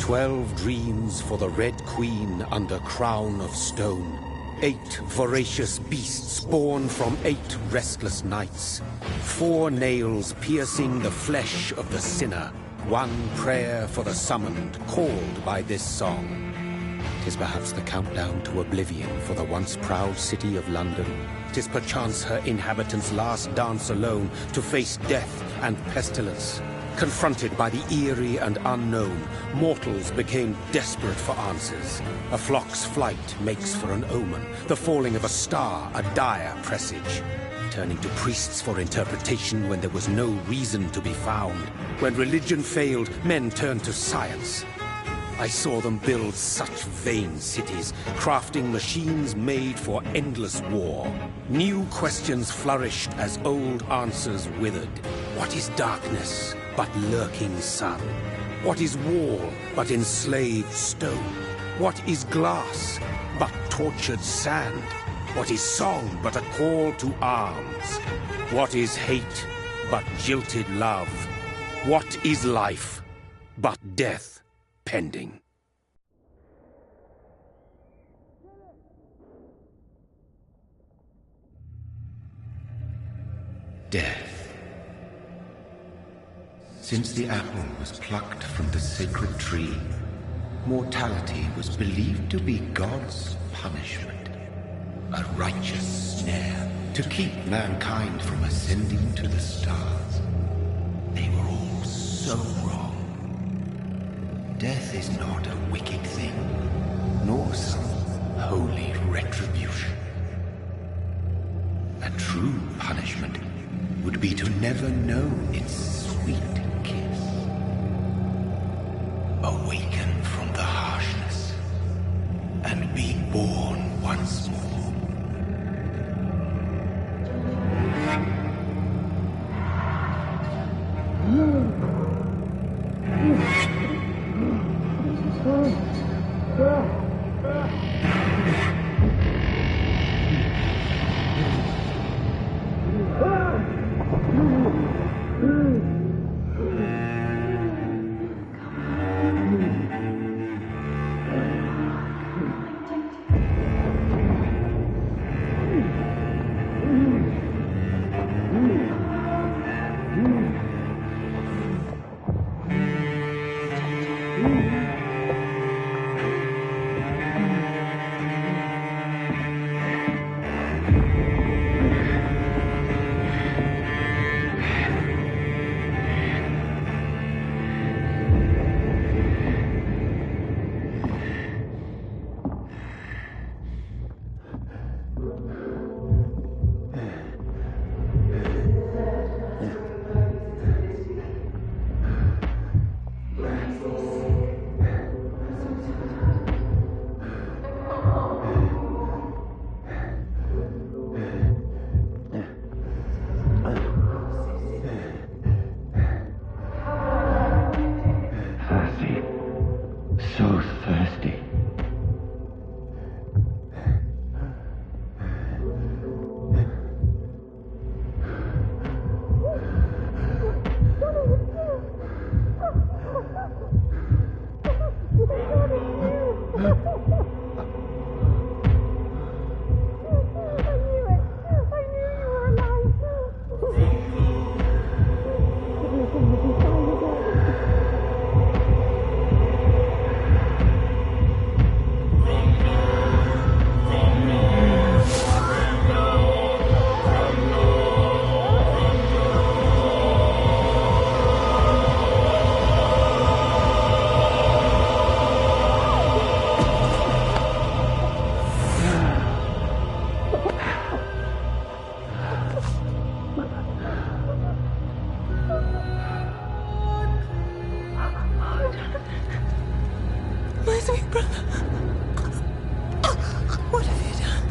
12 dreams for the Red Queen under crown of stone. 8 voracious beasts born from 8 restless nights. 4 nails piercing the flesh of the sinner. 1 prayer for the summoned, called by this song. 'Tis perhaps the countdown to oblivion for the once proud city of London. 'Tis perchance her inhabitants' last dance alone to face death and pestilence. Confronted by the eerie and unknown, mortals became desperate for answers. A flock's flight makes for an omen, the falling of a star a dire presage. Turning to priests for interpretation when there was no reason to be found. When religion failed, men turned to science. I saw them build such vain cities, crafting machines made for endless war. New questions flourished as old answers withered. What is darkness but lurking sun? What is wall but enslaved stone? What is glass but tortured sand? What is song but a call to arms? What is hate but jilted love? What is life but death pending? Death. Since the apple was plucked from the sacred tree, mortality was believed to be God's punishment. A righteous snare to keep mankind from ascending to the stars. They were all so wrong. Death is not a wicked thing, nor some holy retribution. A true punishment would be to never know its sweet kiss. Awaken from the harshness and be born once more.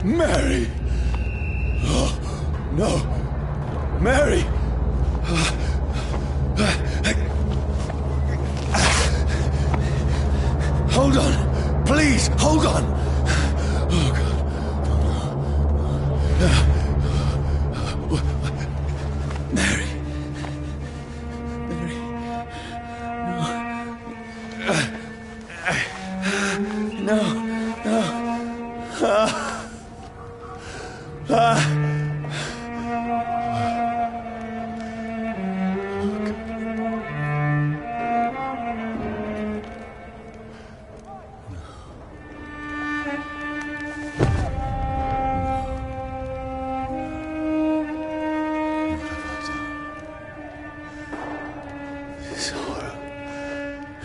Mary! Oh, no! Mary! Hold on! Please, hold on! Oh, God. Mary. Mary. No.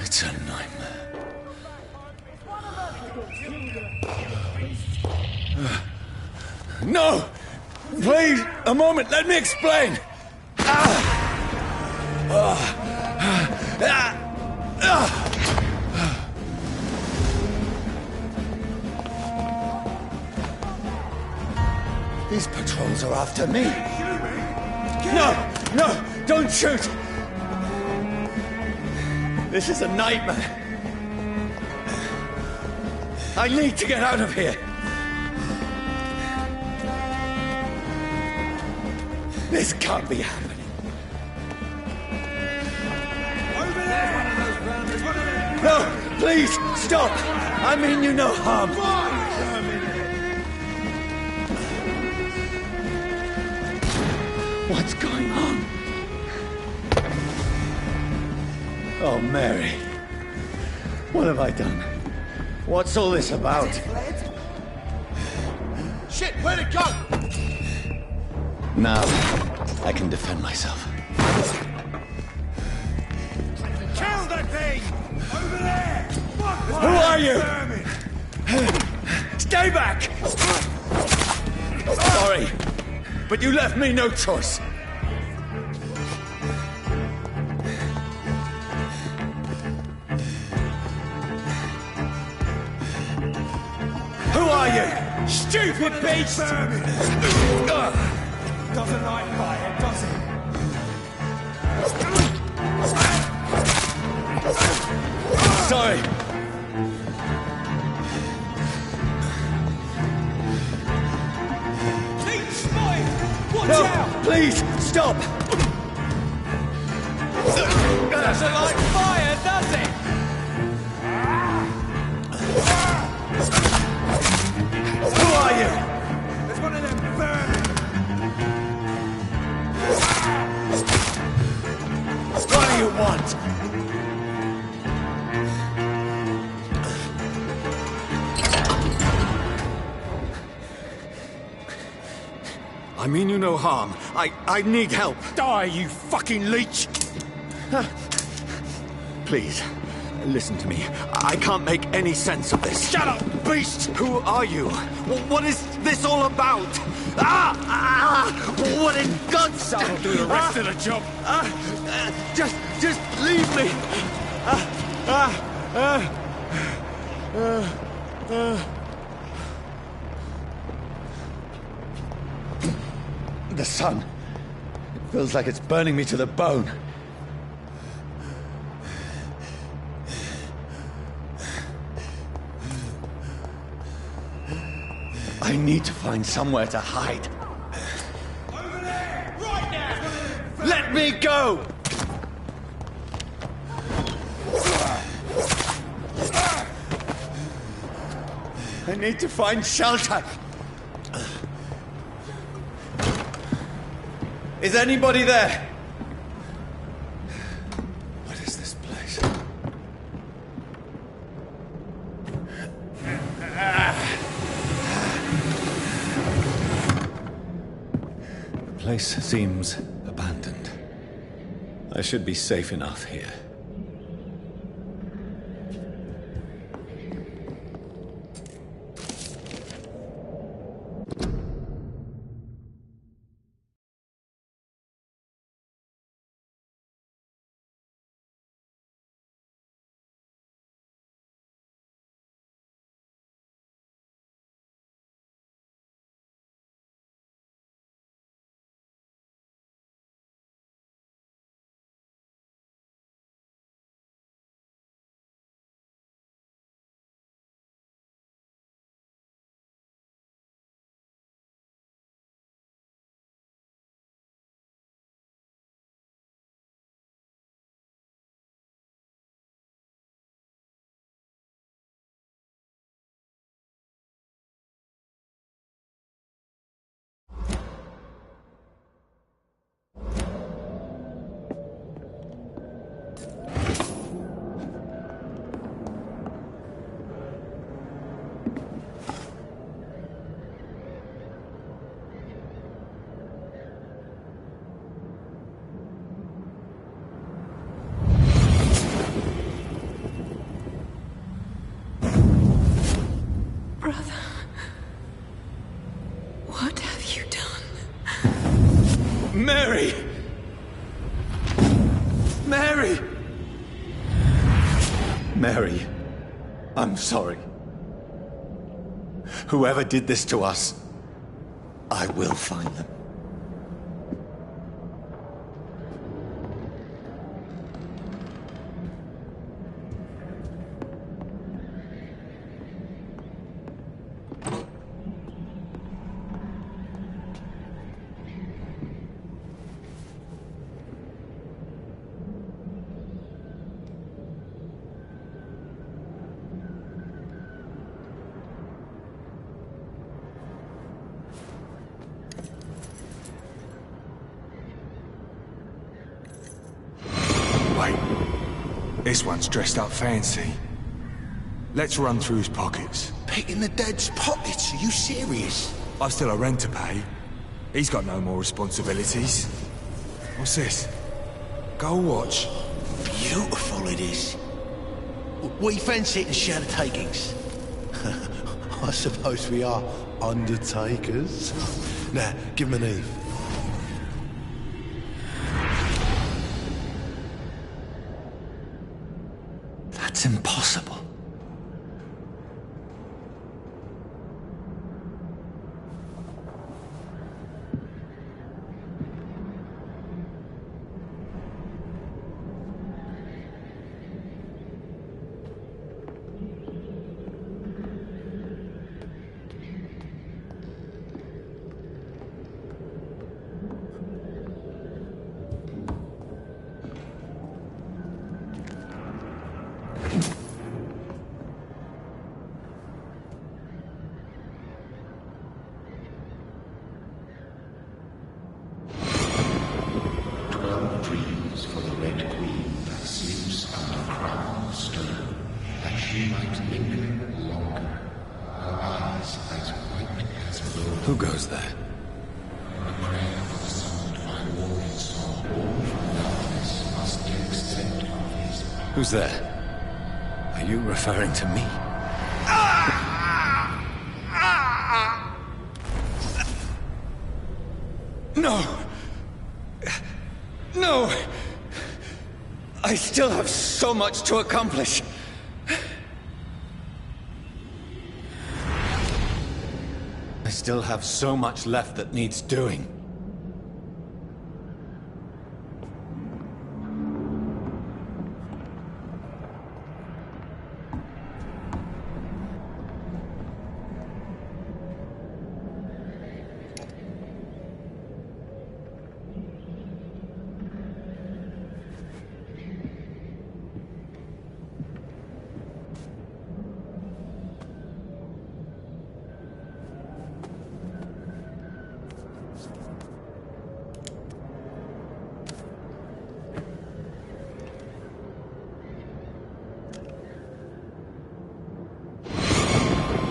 It's a nightmare. No! Please, a moment, let me explain! These patrols are after me. No, don't shoot! This is a nightmare. I need to get out of here. This can't be happening. No, please, stop! I mean you no harm. What's going on? Oh, Mary. What have I done? What's all this about? Shit, where'd it go? Now, I can defend myself. Kill that thing! Over there! Who are you? Stay back! Sorry, but you left me no choice. Who are you? Stupid beast! Doesn't like fire, does it? Sorry. Leech boy! Watch No, out! please, stop! Doesn't like fire, does it? Who are you? There's one of them vermin! What do you want? I mean you no harm. I need help. Die, you fucking leech! Please, listen to me. I can't make any sense of this. Shut up, beast! Who are you? What is this all about? What in God's name? That'll do the rest of the job. Just leave me. The sun. It feels like it's burning me to the bone. I need to find somewhere to hide. Over there! Right now! Let me go! I need to find shelter. Is anybody there? What is this place? The place seems abandoned. I should be safe enough here. Mary, I'm sorry. Whoever did this to us, I will find them. This one's dressed up fancy. Let's run through his pockets. Picking the dead's pockets? Are you serious? I've still a rent to pay. He's got no more responsibilities. What's this? Gold watch. Beautiful it is. We fancy it and share the takings. I suppose we are undertakers. Now, give him an Eve. That's impossible. Dreams for the Red Queen that sleeps under crown of stone, that she might linger longer, her eyes as white as gold. Who goes there? The prayer of the summoned by warrior song, all from darkness must take scent of his power. Who's there? Are you referring to me? No! No! I still have so much to accomplish. I still have so much left that needs doing.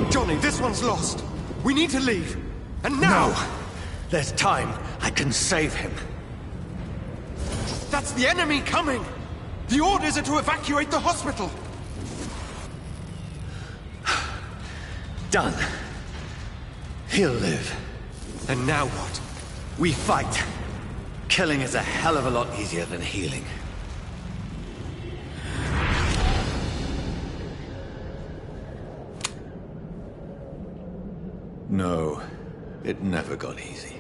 Johnny, this one's lost. We need to leave. And now! No! There's time. I can save him. That's the enemy coming! The orders are to evacuate the hospital! Done. He'll live. And now what? We fight. Killing is a hell of a lot easier than healing. No, it never got easy.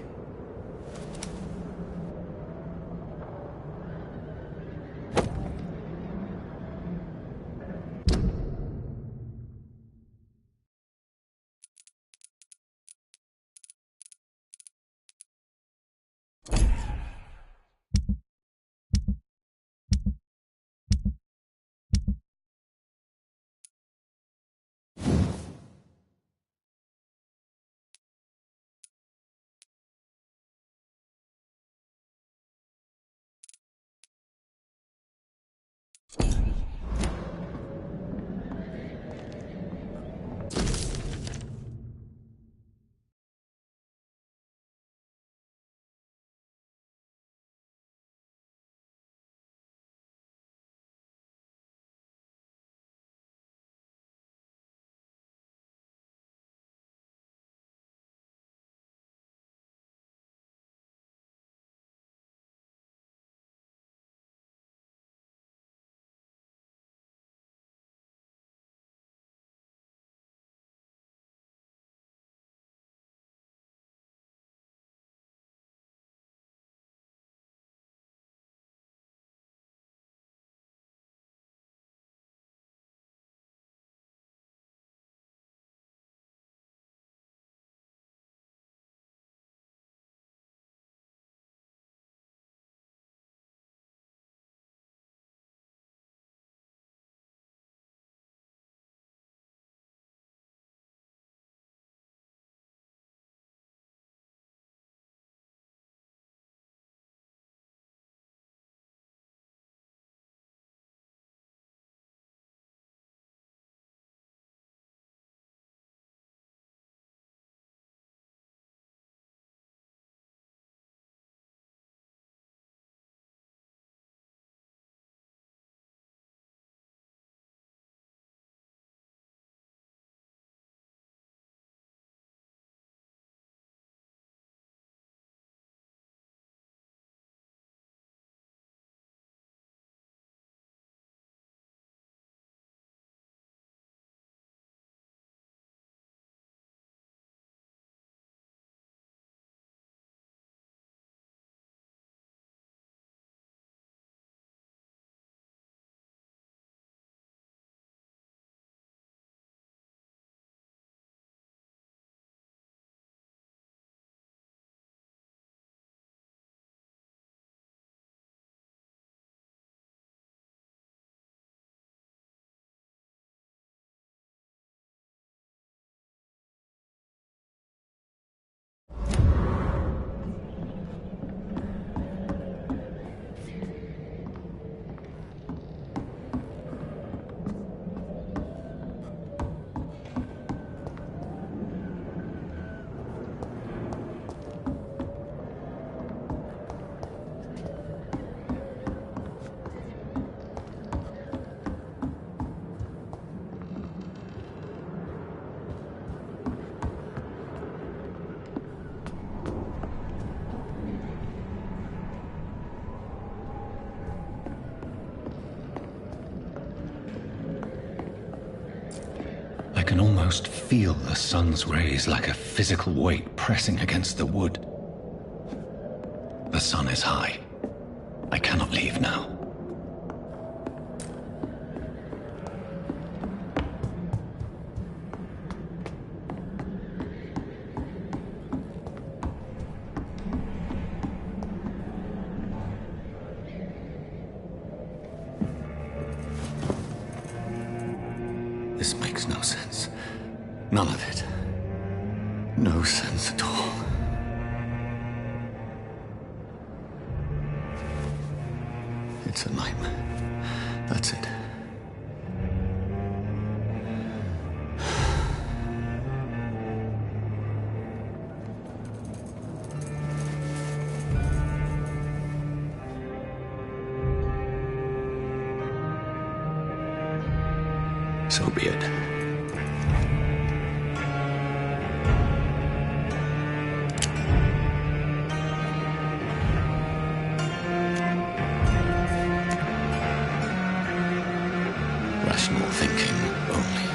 can almost feel the sun's rays like a physical weight pressing against the wood. The sun is high. I cannot leave now. This makes no sense. None of it. No sense at all. It's a nightmare. That's it. So be it. Rational thinking only.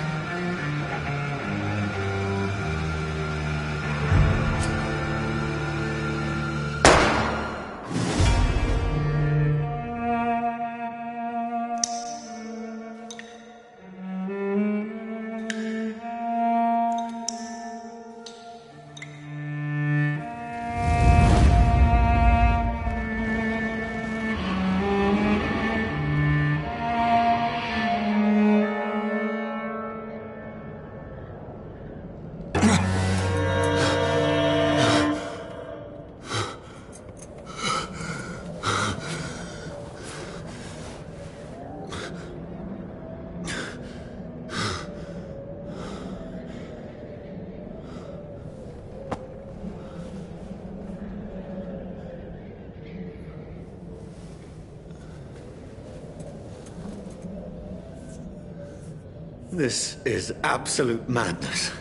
This is absolute madness.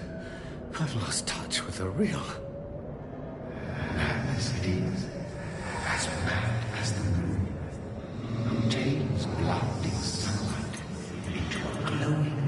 I've lost touch with the real. Madness it is, as mad as the moon, who takes blinding sunlight into a glowing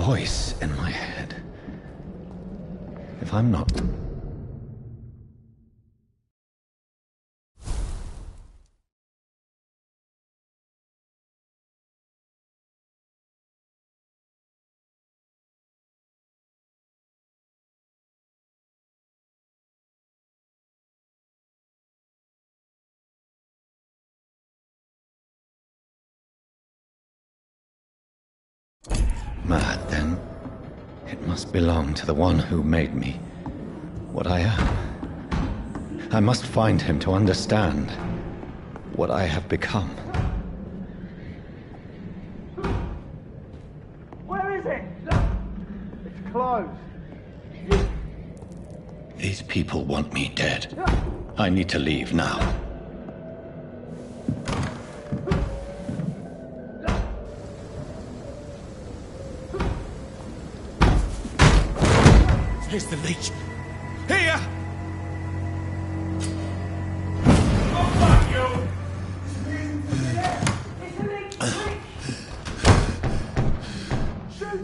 voice in my head. If I'm not... mad, then it must belong to the one who made me what I am. I must find him to understand what I have become. Where is it? It's closed. These people want me dead. I need to leave now. Here's the leech. Here! Oh, fuck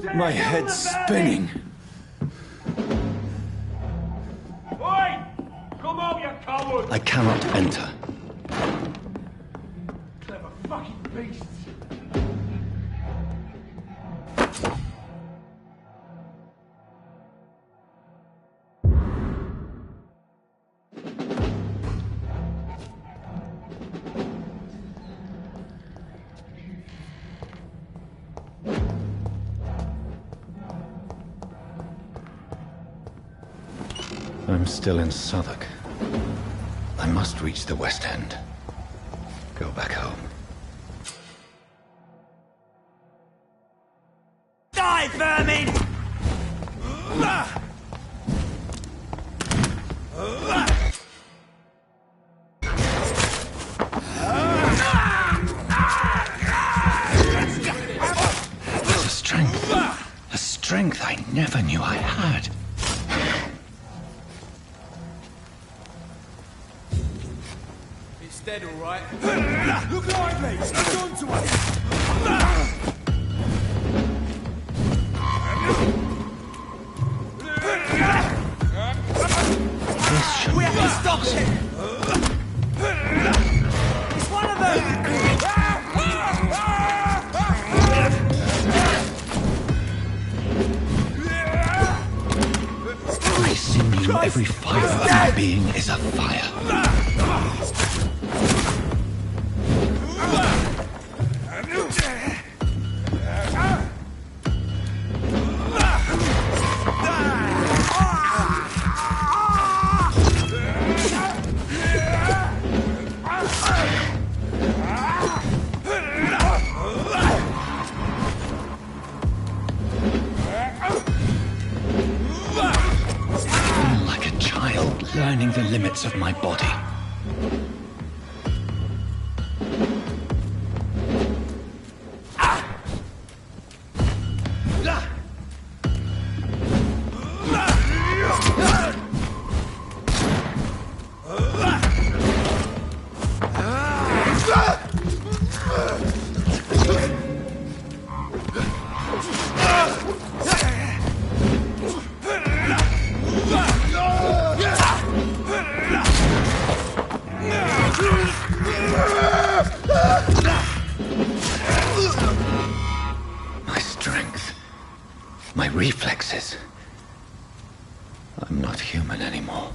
you! My head's spinning. Oi! Come on, you coward! I cannot enter. Clever fucking beasts! I'm still in Southwark. I must reach the West End. Go back home. Die, vermin! There's a strength I never knew I had. It's dead, all right. Look lively! It's on to us! This should We have to stop it! It's one of them! Every sinew, every fibre of my being is afire. Like a child learning the limits of my body. My strength, my reflexes. I'm not human anymore.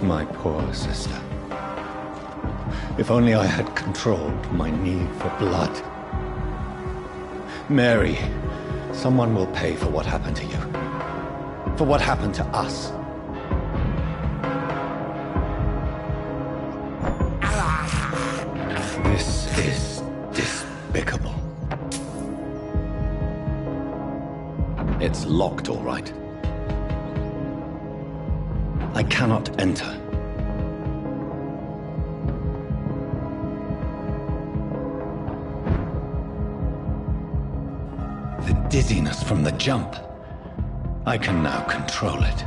My poor sister. If only I had controlled my need for blood. Mary, someone will pay for what happened to you. For what happened to us. This is despicable. It's locked, all right. I cannot enter. The dizziness from the jump. I can now control it.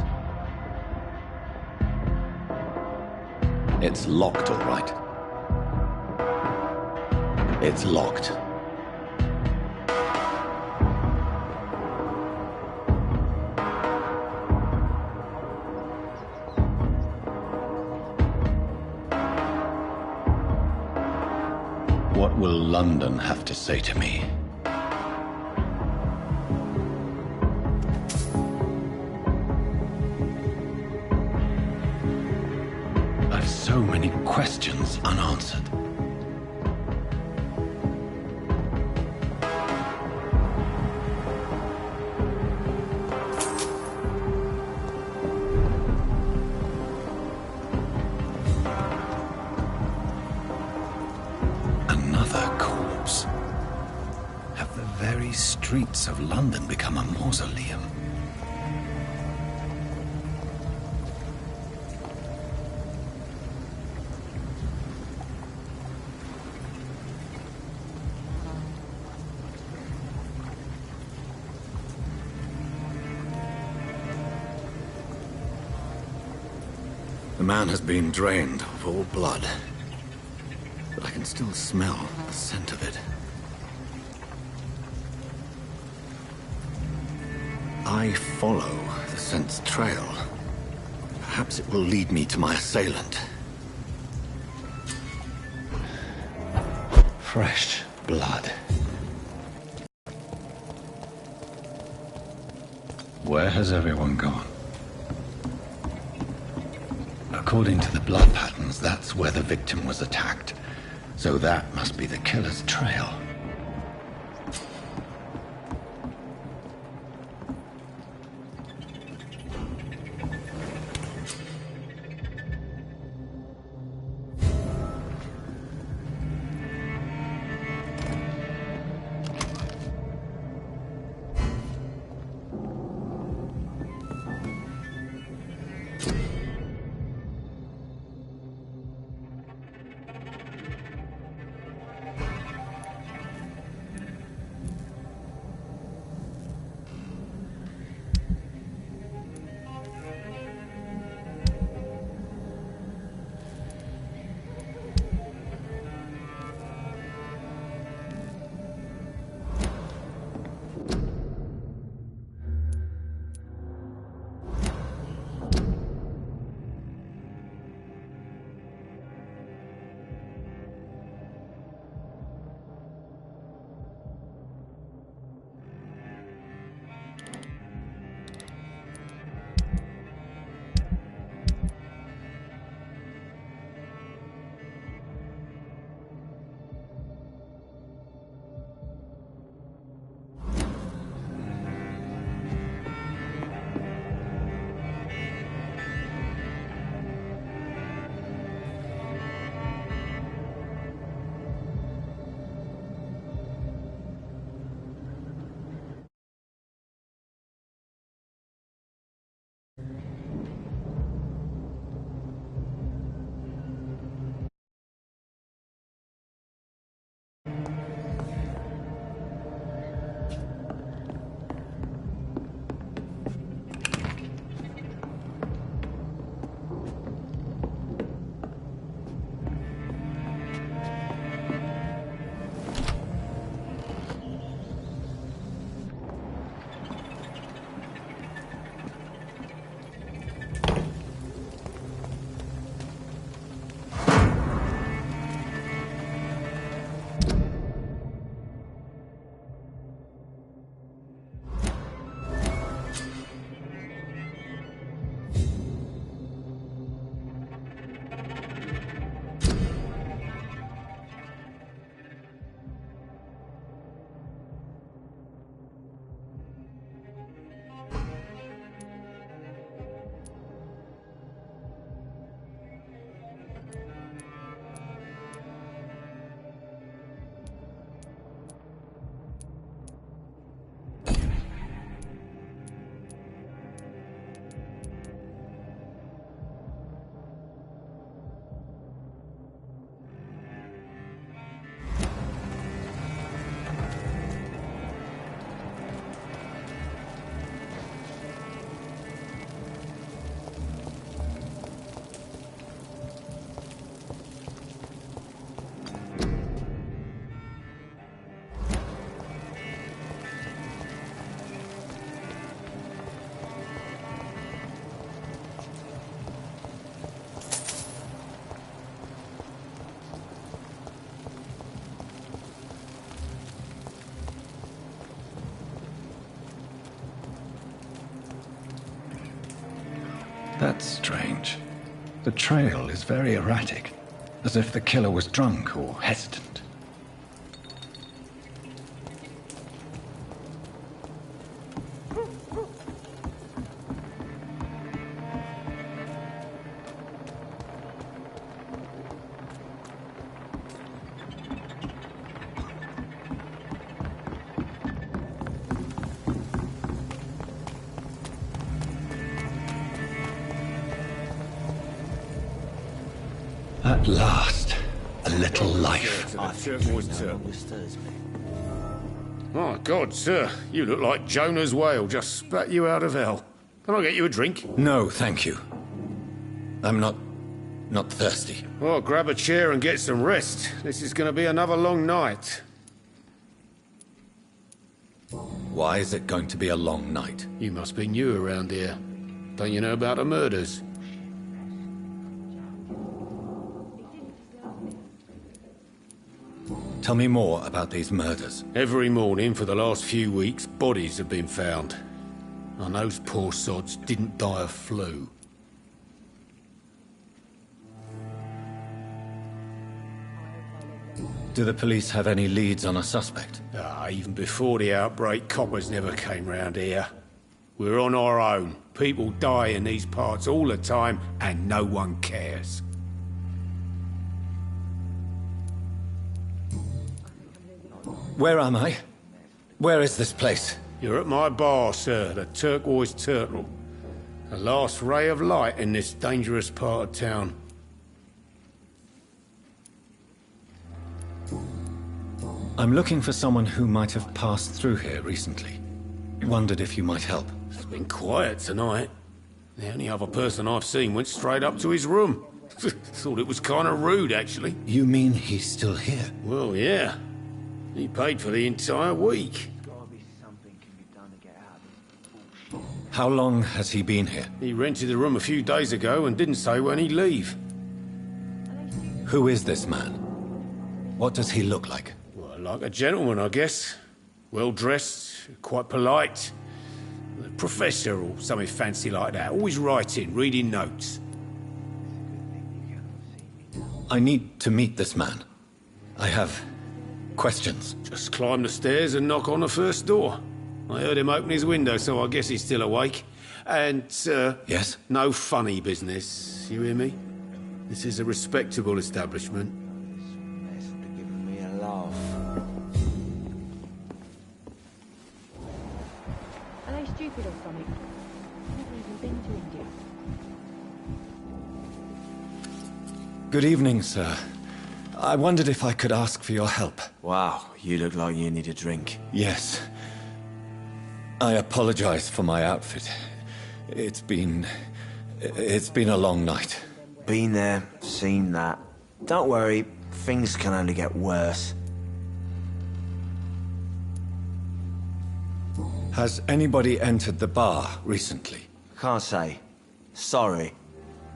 It's locked, all right. It's locked. What will London have to say to me? I've so many questions unanswered. Streets of London become a mausoleum. The man has been drained of all blood, but I can still smell the scent of it. I follow the scent's trail. Perhaps it will lead me to my assailant. Fresh blood. Where has everyone gone? According to the blood patterns, that's where the victim was attacked. So that must be the killer's trail. That's strange. The trail is very erratic, as if the killer was drunk or hesitant. At last, a little life. My God, sir, you look like Jonah's whale just spat you out of hell. Can I get you a drink? No, thank you. I'm not thirsty. Well, grab a chair and get some rest. This is going to be another long night. Why is it going to be a long night? You must be new around here. Don't you know about the murders? Tell me more about these murders. Every morning for the last few weeks, bodies have been found. And those poor sods didn't die of flu. Do the police have any leads on a suspect? Even before the outbreak, coppers never came round here. We're on our own. People die in these parts all the time, and no one cares. Where am I? Where is this place? You're at my bar, sir, the Turquoise Turtle. The last ray of light in this dangerous part of town. I'm looking for someone who might have passed through here recently. Wondered if you might help. It's been quiet tonight. The only other person I've seen went straight up to his room. Thought it was kind of rude, actually. You mean he's still here? Well, yeah. He paid for the entire week. How long has he been here? He rented the room a few days ago and didn't say when he'd leave. Who is this man? What does he look like? Well, like a gentleman, I guess. Well-dressed, quite polite. A professor or something fancy like that. Always writing, reading notes. I need to meet this man. I have questions. Just climb the stairs and knock on the first door. I heard him open his window, so I guess he's still awake. And, Yes? no funny business, you hear me? This is a respectable establishment. This would have given me a laugh. Are they stupid or something? I've never even been to India. Good evening, sir. I wondered if I could ask for your help. Wow, you look like you need a drink. Yes. I apologize for my outfit. It's been a long night. Been there, seen that. Don't worry, things can only get worse. Has anybody entered the bar recently? Can't say. Sorry.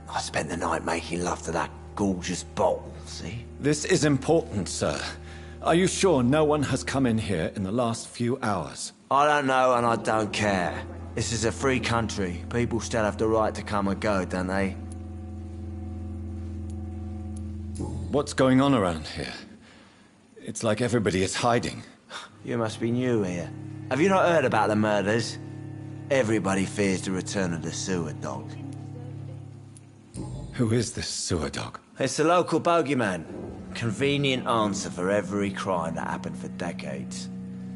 I spent the night making love to that gorgeous bottle, see? This is important, sir. Are you sure no one has come in here in the last few hours? I don't know and I don't care. This is a free country. People still have the right to come and go, don't they? What's going on around here? It's like everybody is hiding. You must be new here. Have you not heard about the murders? Everybody fears the return of the sewer dog. Who is this sewer dog? It's the local bogeyman. Convenient answer for every crime that happened for decades.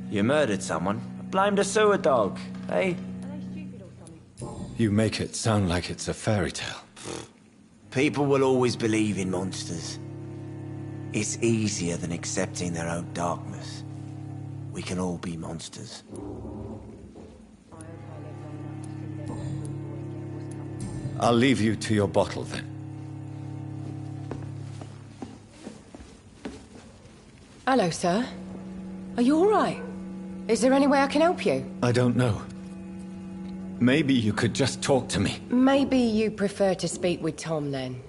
You murdered someone, blame the sewer dog, eh? Are they stupid or something? You make it sound like it's a fairy tale. People will always believe in monsters. It's easier than accepting their own darkness. We can all be monsters. I'll leave you to your bottle then. Hello, sir. Are you all right? Is there any way I can help you? I don't know. Maybe you could just talk to me. Maybe you prefer to speak with Tom, then.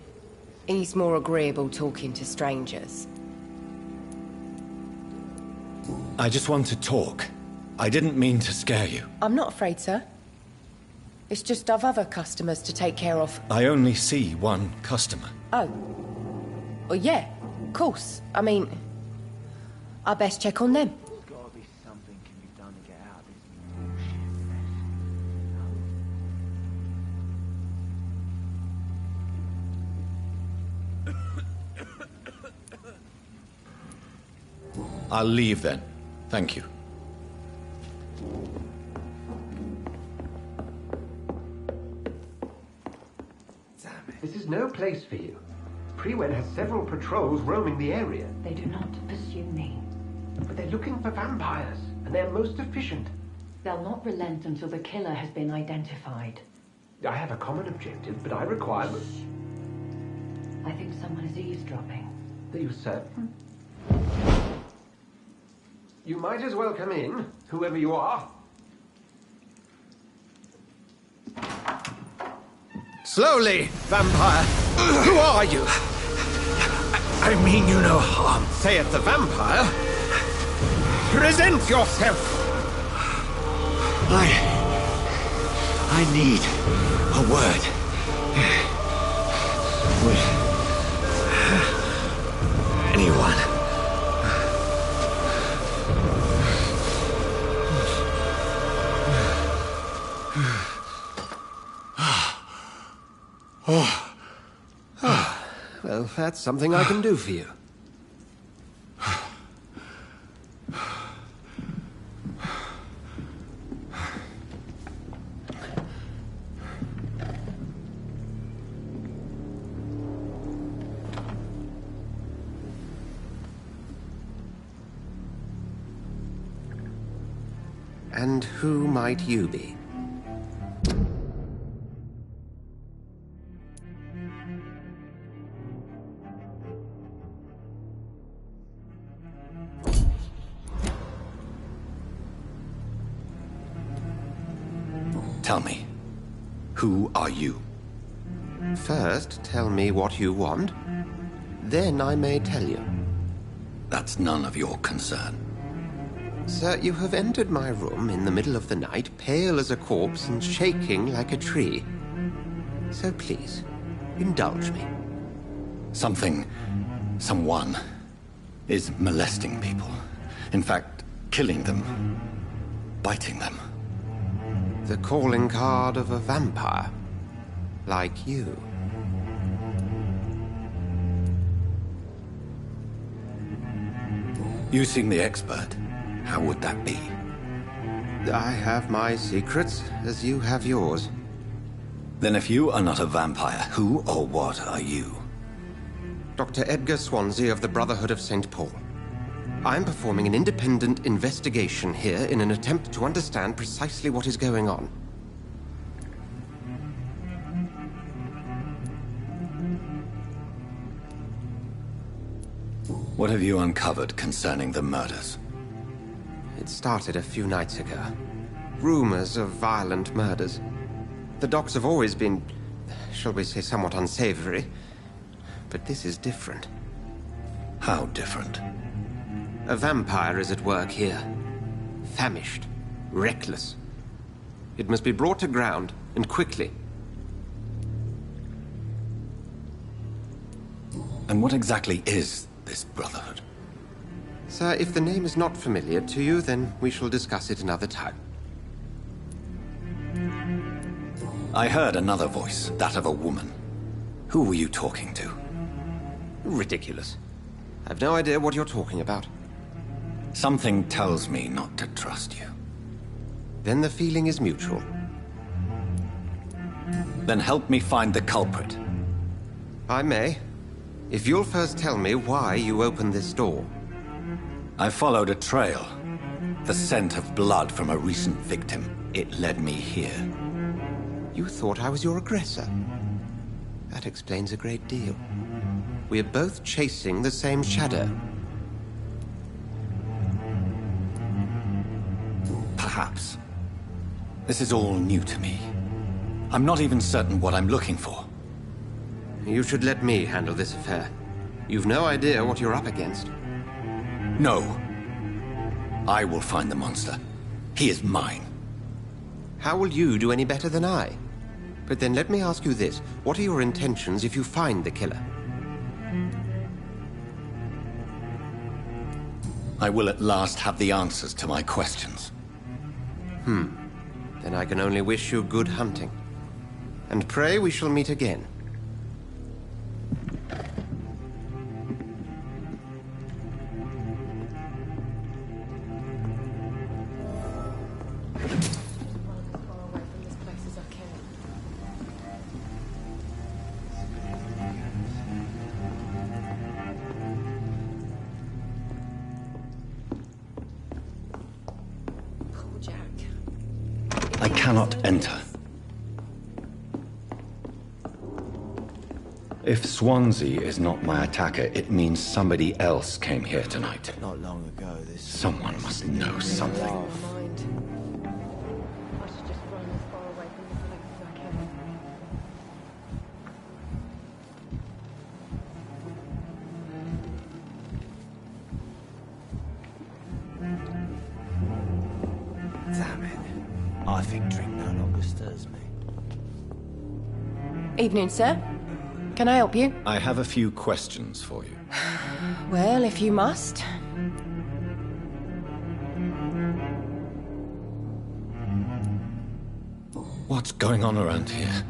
He's more agreeable talking to strangers. I just want to talk. I didn't mean to scare you. I'm not afraid, sir. It's just I've other customers to take care of. I only see one customer. Oh. Well, yeah, of course. I mean, I best check on them. There's gotta be something can be done to get out of this. I'll leave then. Thank you. This is no place for you. Priwen has several patrols roaming the area. They do not pursue me. But they're looking for vampires, and they're most efficient. They'll not relent until the killer has been identified. I have a common objective, but I require... I think someone is eavesdropping. Are you certain? You might as well come in, whoever you are. Slowly, vampire. Who are you? I mean you no harm. Saith the vampire. Present yourself. I need a word. With anyone. Well, that's something I can do for you. And who might you be? Tell me, who are you? First, tell me what you want. Then I may tell you. That's none of your concern. Sir, you have entered my room in the middle of the night, pale as a corpse and shaking like a tree. So please, indulge me. Someone is molesting people. In fact, killing them. Biting them. The calling card of a vampire. Like you. You seem the expert. How would that be? I have my secrets, as you have yours. Then if you are not a vampire, who or what are you? Dr. Edgar Swansea of the Brotherhood of St. Paul. I'm performing an independent investigation here in an attempt to understand precisely what is going on. What have you uncovered concerning the murders? It started a few nights ago. Rumors of violent murders. The docs have always been, shall we say, somewhat unsavory. But this is different. How different? A vampire is at work here. Famished. Reckless. It must be brought to ground, and quickly. And what exactly is this Brotherhood? Sir, if the name is not familiar to you, then we shall discuss it another time. I heard another voice, that of a woman. Who were you talking to? Ridiculous. I've no idea what you're talking about. Something tells me not to trust you. Then the feeling is mutual. Then help me find the culprit. I may. If you'll first tell me why you opened this door. I followed a trail. The scent of blood from a recent victim. It led me here. You thought I was your aggressor. That explains a great deal. We're both chasing the same shadow. Perhaps. This is all new to me. I'm not even certain what I'm looking for. You should let me handle this affair. You've no idea what you're up against. No. I will find the monster. He is mine. How will you do any better than I? But then let me ask you this. What are your intentions if you find the killer? I will at last have the answers to my questions. Then I can only wish you good hunting. And pray we shall meet again. I cannot enter. If Swansea is not my attacker, it means somebody else came here tonight. Not long ago, this... Someone must know something. I should just run as far away from this place as I can. Damn it. I think drink no longer stirs me. Evening, sir. Can I help you? I have a few questions for you. Well, if you must. What's going on around here?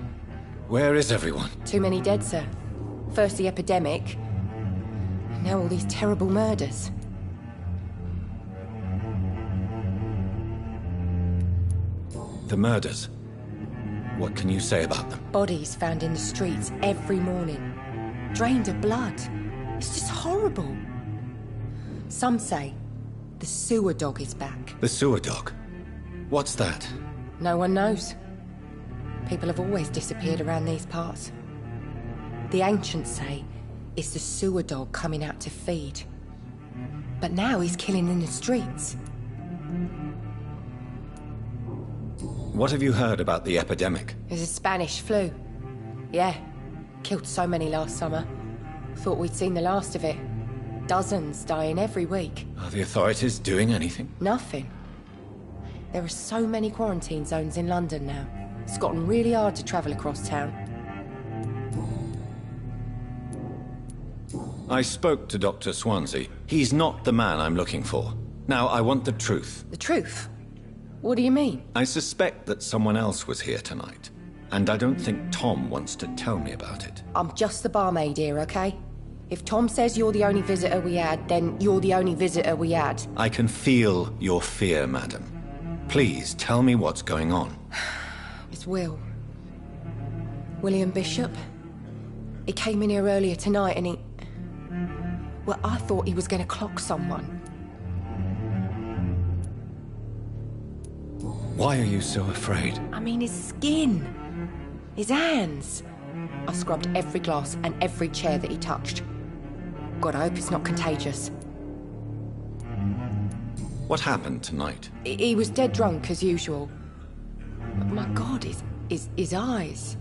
Where is everyone? Too many dead, sir. First the epidemic, and now all these terrible murders. The murders. What can you say about them? Bodies found in the streets every morning. Drained of blood. It's just horrible. Some say the sewer dog is back. The sewer dog? What's that? No one knows. People have always disappeared around these parts. The ancients say it's the sewer dog coming out to feed. But now he's killing in the streets. What have you heard about the epidemic? There's a Spanish flu. Yeah, killed so many last summer. Thought we'd seen the last of it. Dozens dying every week. Are the authorities doing anything? Nothing. There are so many quarantine zones in London now. It's gotten really hard to travel across town. I spoke to Dr. Swansea. He's not the man I'm looking for. Now, I want the truth. The truth? What do you mean? I suspect that someone else was here tonight. And I don't think Tom wants to tell me about it. I'm just the barmaid here, okay? If Tom says you're the only visitor we had, then you're the only visitor we had. I can feel your fear, madam. Please, tell me what's going on. It's Will. William Bishop. He came in here earlier tonight and he... Well, I thought he was going to clock someone. Why are you so afraid? I mean, his skin. His hands. I scrubbed every glass and every chair that he touched. God, I hope it's not contagious. What happened tonight? He was dead drunk, as usual. But my God, his eyes.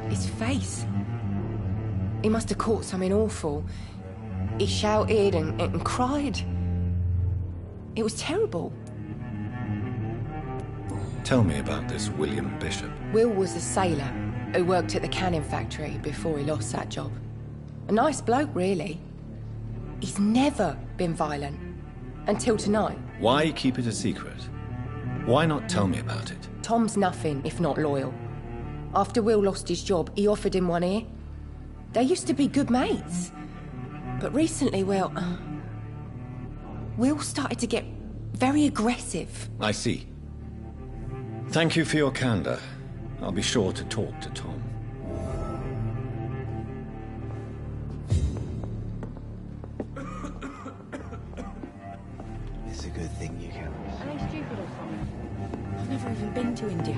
His face. He must have caught something awful. He shouted and cried. It was terrible. Tell me about this William Bishop. Will was a sailor who worked at the canning factory before he lost that job. A nice bloke, really. He's never been violent. Until tonight. Why keep it a secret? Why not tell me about it? Tom's nothing if not loyal. After Will lost his job, he offered him one ear. They used to be good mates. But recently, well... Will started to get very aggressive. I see. Thank you for your candor. I'll be sure to talk to Tom. It's a good thing you can. Are they stupid or something? I've never even been to India.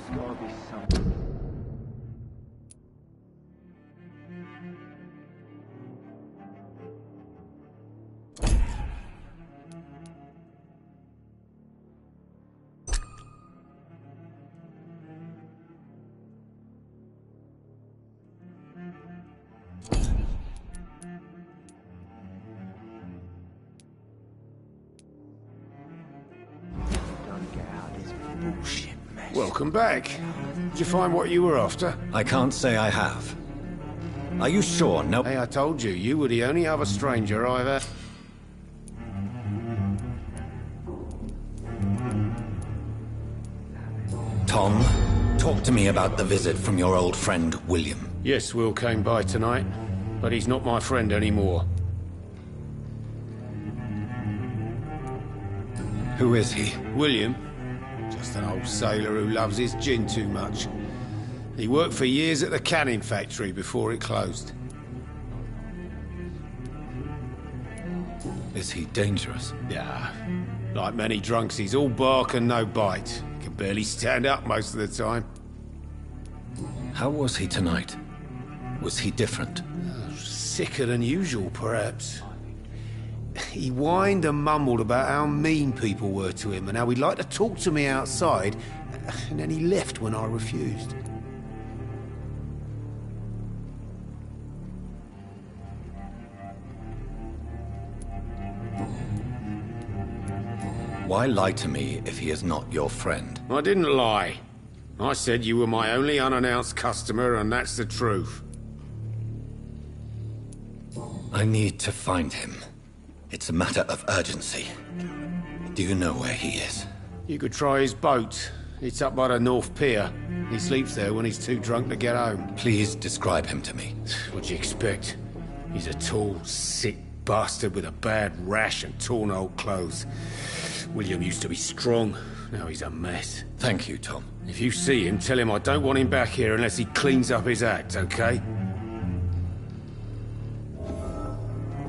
There's gotta be something. bullshit mess. Welcome back. Did you find what you were after? I can't say I have. Are you sure? No. Hey, I told you, you were the only other stranger I've had. Tom, talk to me about the visit from your old friend, William. Yes, Will came by tonight, but he's not my friend anymore. Who is he? William? Just an old sailor who loves his gin too much. He worked for years at the canning factory before it closed. Is he dangerous? Yeah. Like many drunks, he's all bark and no bite. Can barely stand up most of the time. How was he tonight? Was he different? Sicker than usual, perhaps. He whined and mumbled about how mean people were to him and how he'd like to talk to me outside, and then he left when I refused. Why lie to me if he is not your friend? I didn't lie. I said you were my only unannounced customer, and that's the truth. I need to find him. It's a matter of urgency. Do you know where he is? You could try his boat. It's up by the North Pier. He sleeps there when he's too drunk to get home. Please describe him to me. What'd you expect? He's a tall, sick bastard with a bad rash and torn old clothes. William used to be strong. Now he's a mess. Thank you, Tom. If you see him, tell him I don't want him back here unless he cleans up his act, okay?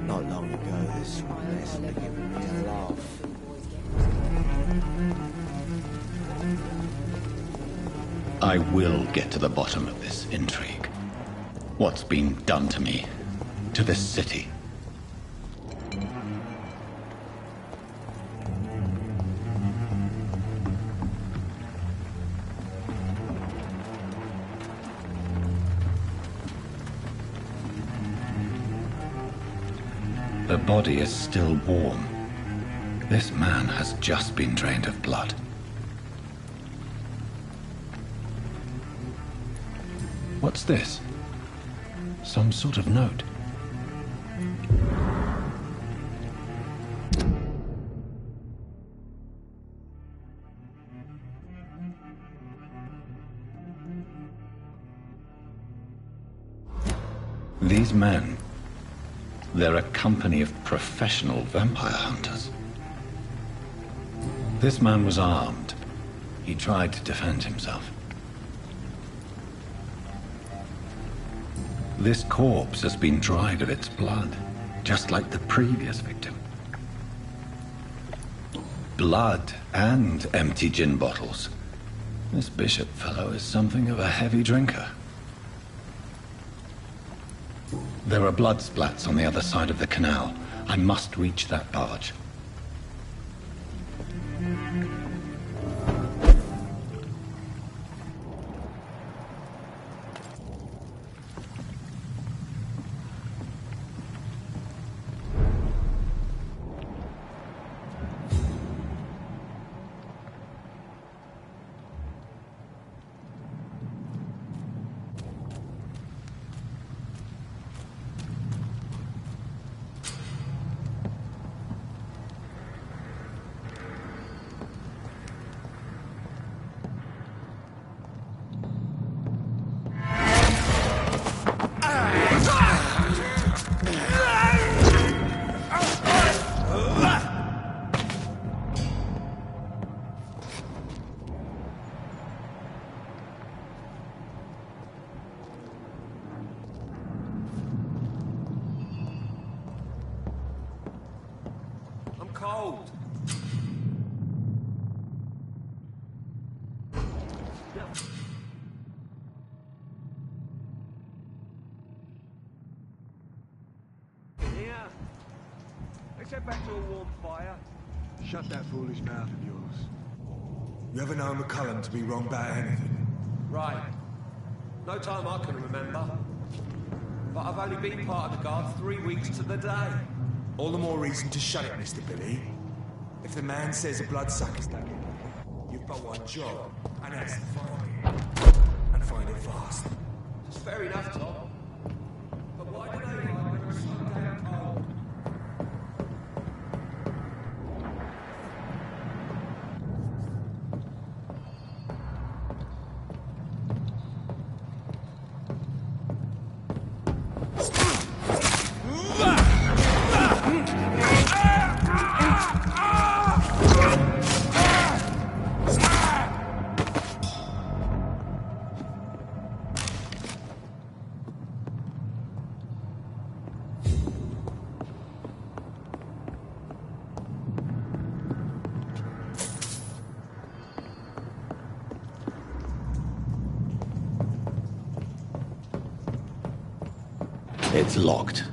Not long ago, this mess would have given me a laugh. I will get to the bottom of this intrigue. What's been done to me? To this city? The body is still warm. This man has just been drained of blood. What's this? Some sort of note. These men, they're a company of professional vampire hunters. This man was armed. He tried to defend himself. This corpse has been dried of its blood, just like the previous victim. Blood and empty gin bottles. This bishop fellow is something of a heavy drinker. There are blood splats on the other side of the canal. I must reach that barge. Cold. Here. Let's head back to a warm fire. Shut that foolish mouth of yours. You ever known McCullum to be wrong about anything? Right. No time I can remember. But I've only been part of the guard 3 weeks to the day. All the more reason to shut it, Mr. Billy. If the man says a bloodsucker's done it, you've We've got one job, and that's to find it. And find it fast. It's fair enough, Tom. But why do they hide when it's so damn cold? It's locked.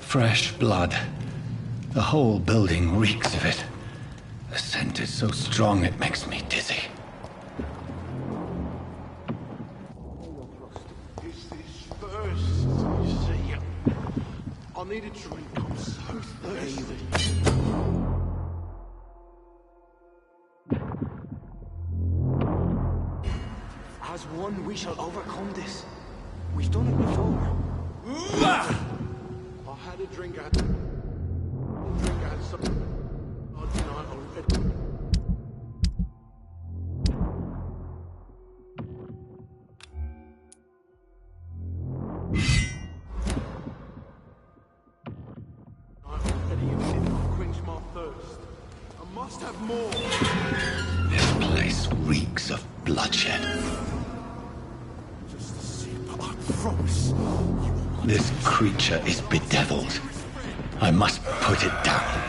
Fresh blood. The whole building reeks of it. The scent is so strong it makes me dizzy. It's this thirst, you see. I need a drink. I'm so thirsty. As one, we shall overcome this. We've done it before. I had a drink at some odd night already. Quench my thirst. I must have more. This place reeks of bloodshed. Just a sip, I promise. This creature is bedeviled. I must put it down.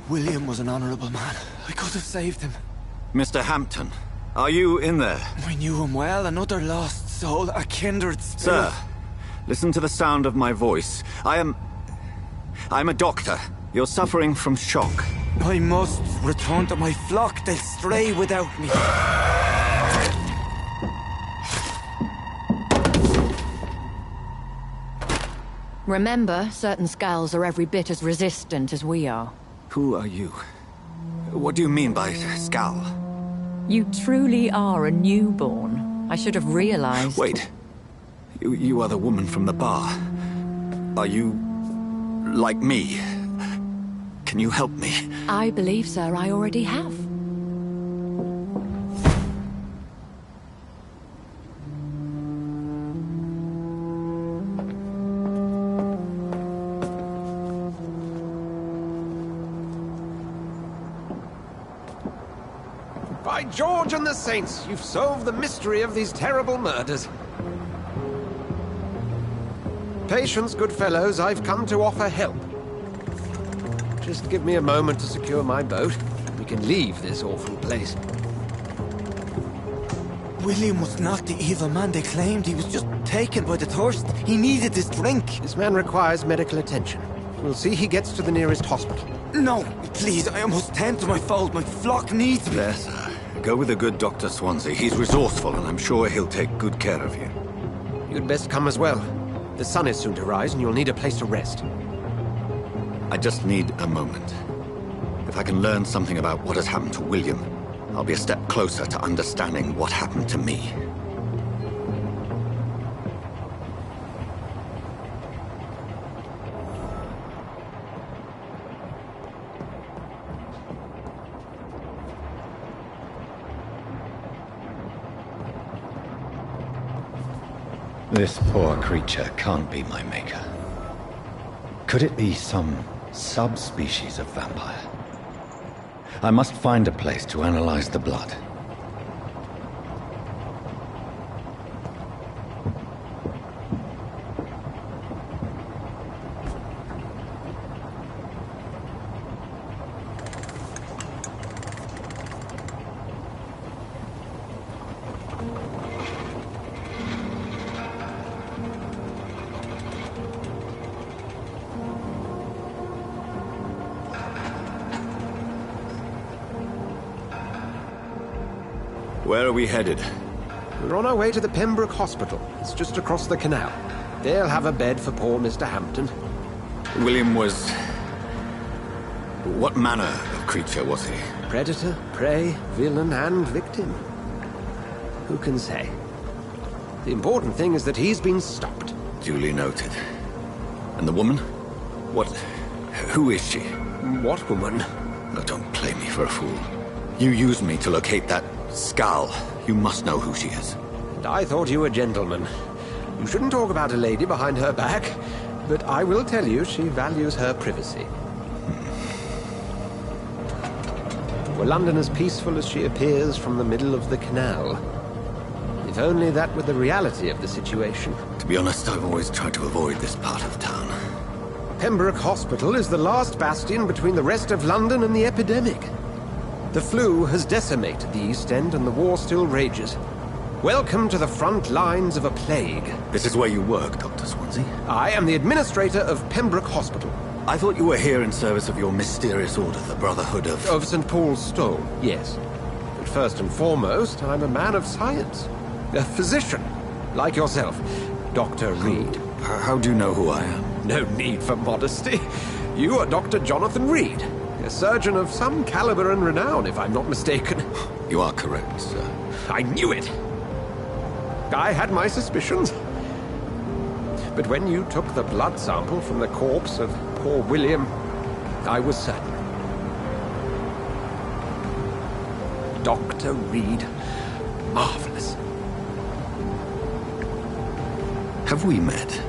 William was an honorable man. I could have saved him. Mr. Hampton, are you in there? I knew him well, another lost soul, a kindred spirit. Sir, listen to the sound of my voice. I'm a doctor. You're suffering from shock. I must return to my flock. They'll stray without me. Remember, certain skulls are every bit as resistant as we are. Who are you? What do you mean by Skal? You truly are a newborn. I should have realized. Wait. You are the woman from the bar. Are you like me? Can you help me? I believe, sir, I already have. By George and the Saints, you've solved the mystery of these terrible murders. Patience, good fellows, I've come to offer help. Just give me a moment to secure my boat. We can leave this awful place. William was not the evil man they claimed. He was just taken by the thirst. He needed this drink. This man requires medical attention. We'll see he gets to the nearest hospital. No, please, I must tend to my fold. My flock needs me. There, sir. Go with the good Dr. Swansea. He's resourceful, and I'm sure he'll take good care of you. You'd best come as well. The sun is soon to rise, and you'll need a place to rest. I just need a moment. If I can learn something about what has happened to William, I'll be a step closer to understanding what happened to me. This poor creature can't be my maker. Could it be some subspecies of vampire? I must find a place to analyze the blood. Where are we headed? We're on our way to the Pembroke Hospital. It's just across the canal. They'll have a bed for poor Mr. Hampton. William was... What manner of creature was he? Predator, prey, villain, and victim. Who can say? The important thing is that he's been stopped. Duly noted. And the woman? What... who is she? What woman? No, don't play me for a fool. You used me to locate that skull. You must know who she is. And I thought you a gentleman. You shouldn't talk about a lady behind her back, but I will tell you she values her privacy. Were London as peaceful as she appears from the middle of the canal? If only that were the reality of the situation. To be honest, I've always tried to avoid this part of town. Pembroke Hospital is the last bastion between the rest of London and the epidemic. The flu has decimated the East End and the war still rages. Welcome to the front lines of a plague. This is where you work, Dr. Swansea? I am the administrator of Pembroke Hospital. I thought you were here in service of your mysterious order, the Brotherhood of... Of St. Paul's Stole, yes. But first and foremost, I'm a man of science. A physician, like yourself, Dr. Reed. How do you know who I am? No need for modesty. You are Dr. Jonathan Reed, a surgeon of some caliber and renown, if I'm not mistaken. You are correct, sir. I knew it! I had my suspicions. But when you took the blood sample from the corpse of poor William, I was certain. Dr. Reed. Marvelous. Have we met?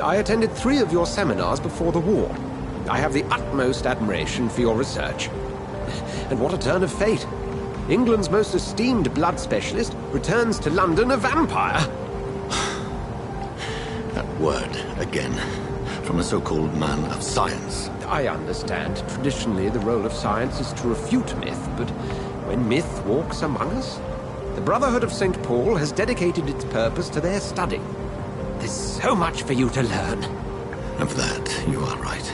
I attended 3 of your seminars before the war. I have the utmost admiration for your research. And what a turn of fate. England's most esteemed blood specialist returns to London a vampire. That word, again, from a so-called man of science. I understand. Traditionally, the role of science is to refute myth, but when myth walks among us, the Brotherhood of St. Paul has dedicated its purpose to their study. There's so much for you to learn. Of that, you are right.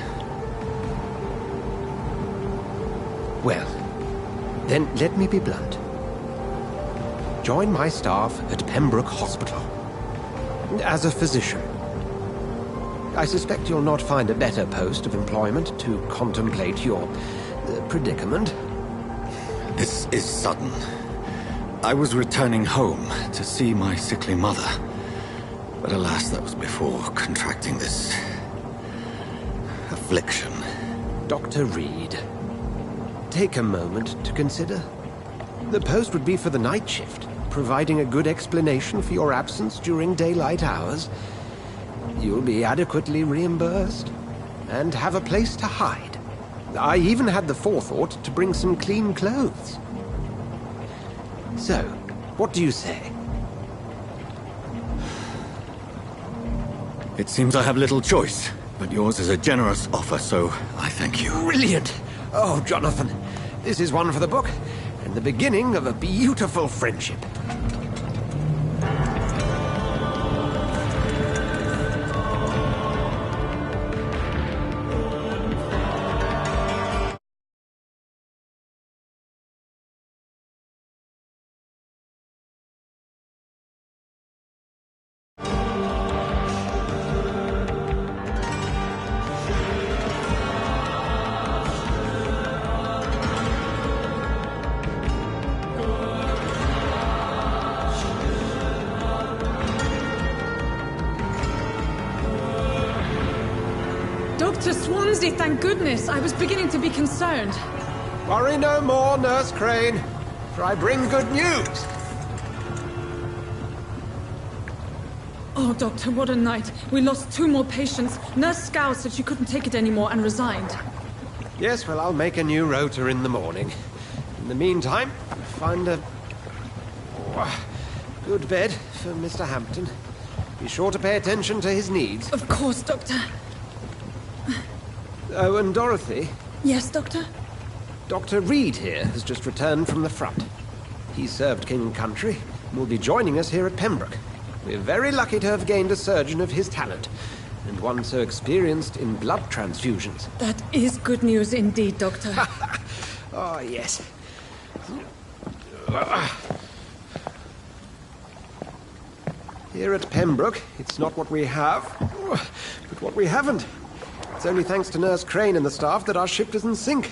Well, then let me be blunt. Join my staff at Pembroke Hospital. As a physician. I suspect you'll not find a better post of employment to contemplate your predicament. This is sudden. I was returning home to see my sickly mother. But alas, that was before contracting this... affliction. Dr. Reed, take a moment to consider. The post would be for the night shift, providing a good explanation for your absence during daylight hours. You'll be adequately reimbursed, and have a place to hide. I even had the forethought to bring some clean clothes. So, what do you say? It seems I have little choice, but yours is a generous offer, so I thank you. Brilliant! Oh, Jonathan, this is one for the book, and the beginning of a beautiful friendship. Dr. Swansea, thank goodness. I was beginning to be concerned. Worry no more, Nurse Crane, for I bring good news. Oh, Doctor, what a night. We lost 2 more patients. Nurse Scow said she couldn't take it anymore and resigned. Yes, well, I'll make a new rota in the morning. In the meantime, find a good bed for Mr. Hampton. Be sure to pay attention to his needs. Of course, Doctor. Oh, and Dorothy? Yes, Doctor? Dr. Reed here has just returned from the front. He served King and Country and will be joining us here at Pembroke. We're very lucky to have gained a surgeon of his talent, and one so experienced in blood transfusions. That is good news indeed, Doctor. Oh, yes. Here at Pembroke, it's not what we have, but what we haven't. It's only thanks to Nurse Crane and the staff that our ship doesn't sink.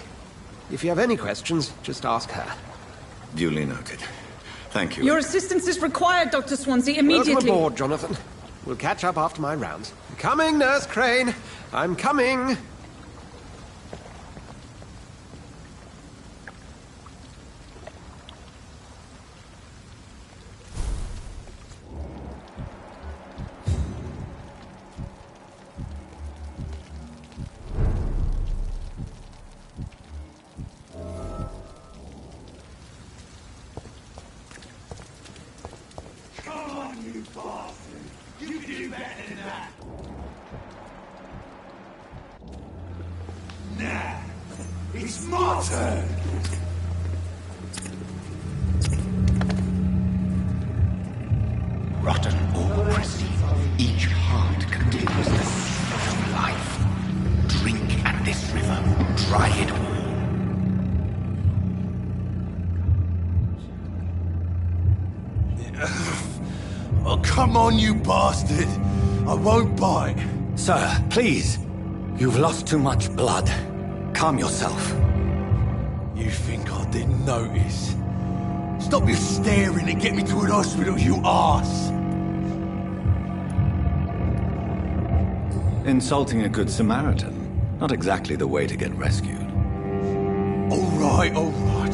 If you have any questions, just ask her. Duly noted. Thank you. Your assistance is required, Dr. Swansea, immediately. Welcome aboard, Jonathan. We'll catch up after my rounds. I'm coming, Nurse Crane. I'm coming. It's my turn! Rotten or pristine, each heart contains the seed of life. Drink at this river, try it all. Oh, come on, you bastard! I won't bite. Sir, please. You've lost too much blood. Calm yourself. You think I didn't notice? Stop your staring and get me to an hospital, you arse! Insulting a good Samaritan. Not exactly the way to get rescued. All right,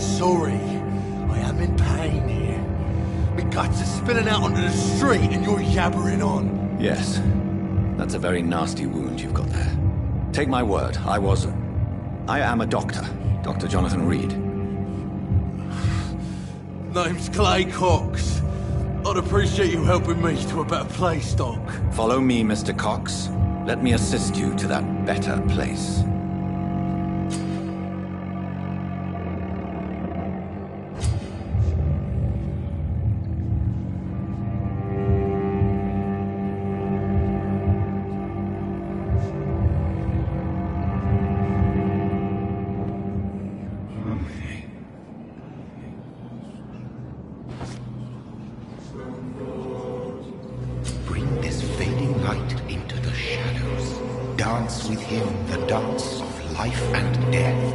sorry. I am in pain here. My guts are spilling out onto the street and you're yabbering on. Yes. That's a very nasty wound you've got there. Take my word, I am a doctor. Dr. Jonathan Reed. Name's Clay Cox. I'd appreciate you helping me to a better place, Doc. Follow me, Mr. Cox. Let me assist you to that better place. Bring this fading light into the shadows. Dance with him the dance of life and death.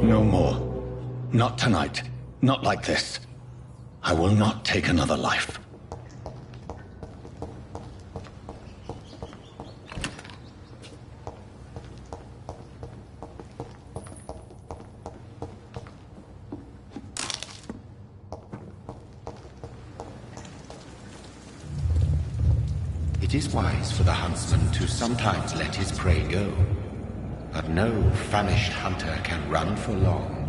No more. Not tonight. Not like this. I will not take another life. It is wise for the huntsman to sometimes let his prey go. But no famished hunter can run for long.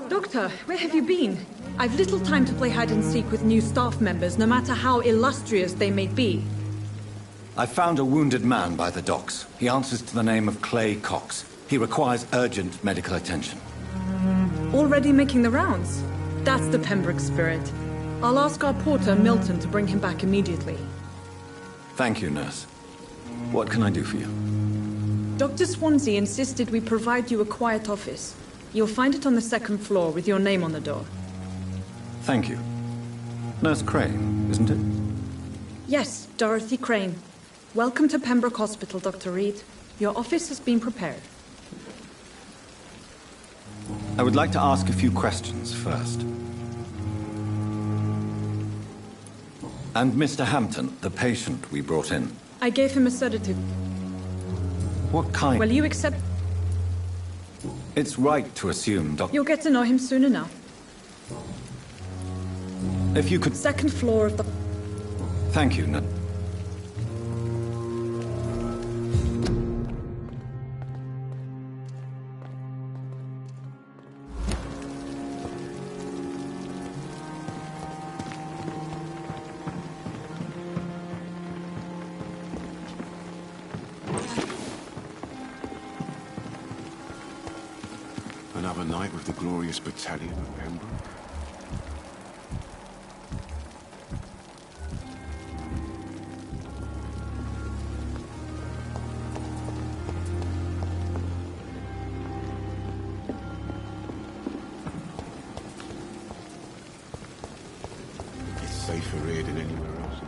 Doctor, where have you been? I've little time to play hide and seek with new staff members, no matter how illustrious they may be. I found a wounded man by the docks. He answers to the name of Clay Cox. He requires urgent medical attention. Already making the rounds? That's the Pembroke spirit. I'll ask our porter, Milton, to bring him back immediately. Thank you, nurse. What can I do for you? Dr. Swansea insisted we provide you a quiet office. You'll find it on the second floor with your name on the door. Thank you. Nurse Crane, isn't it? Yes, Dorothy Crane. Welcome to Pembroke Hospital, Dr. Reed. Your office has been prepared. I would like to ask a few questions first. And Mr. Hampton, the patient we brought in. I gave him a sedative. What kind? Well, you accept... It's right to assume, Doctor... You'll get to know him soon enough. If you could... Second floor of the... Thank you, nurse. Another night with the glorious battalion of Pembroke. It's safer here than anywhere else.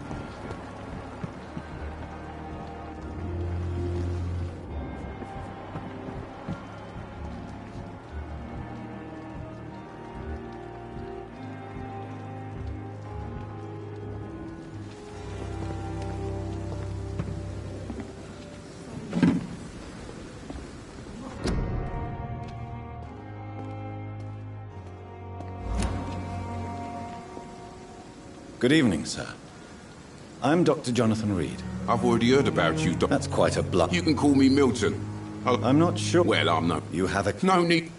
Good evening, sir. I'm Dr. Jonathan Reed. I've already heard about you, Doc. That's quite a blunt. You can call me Milton. I'm not sure. Well, I'm not. You have a... No need.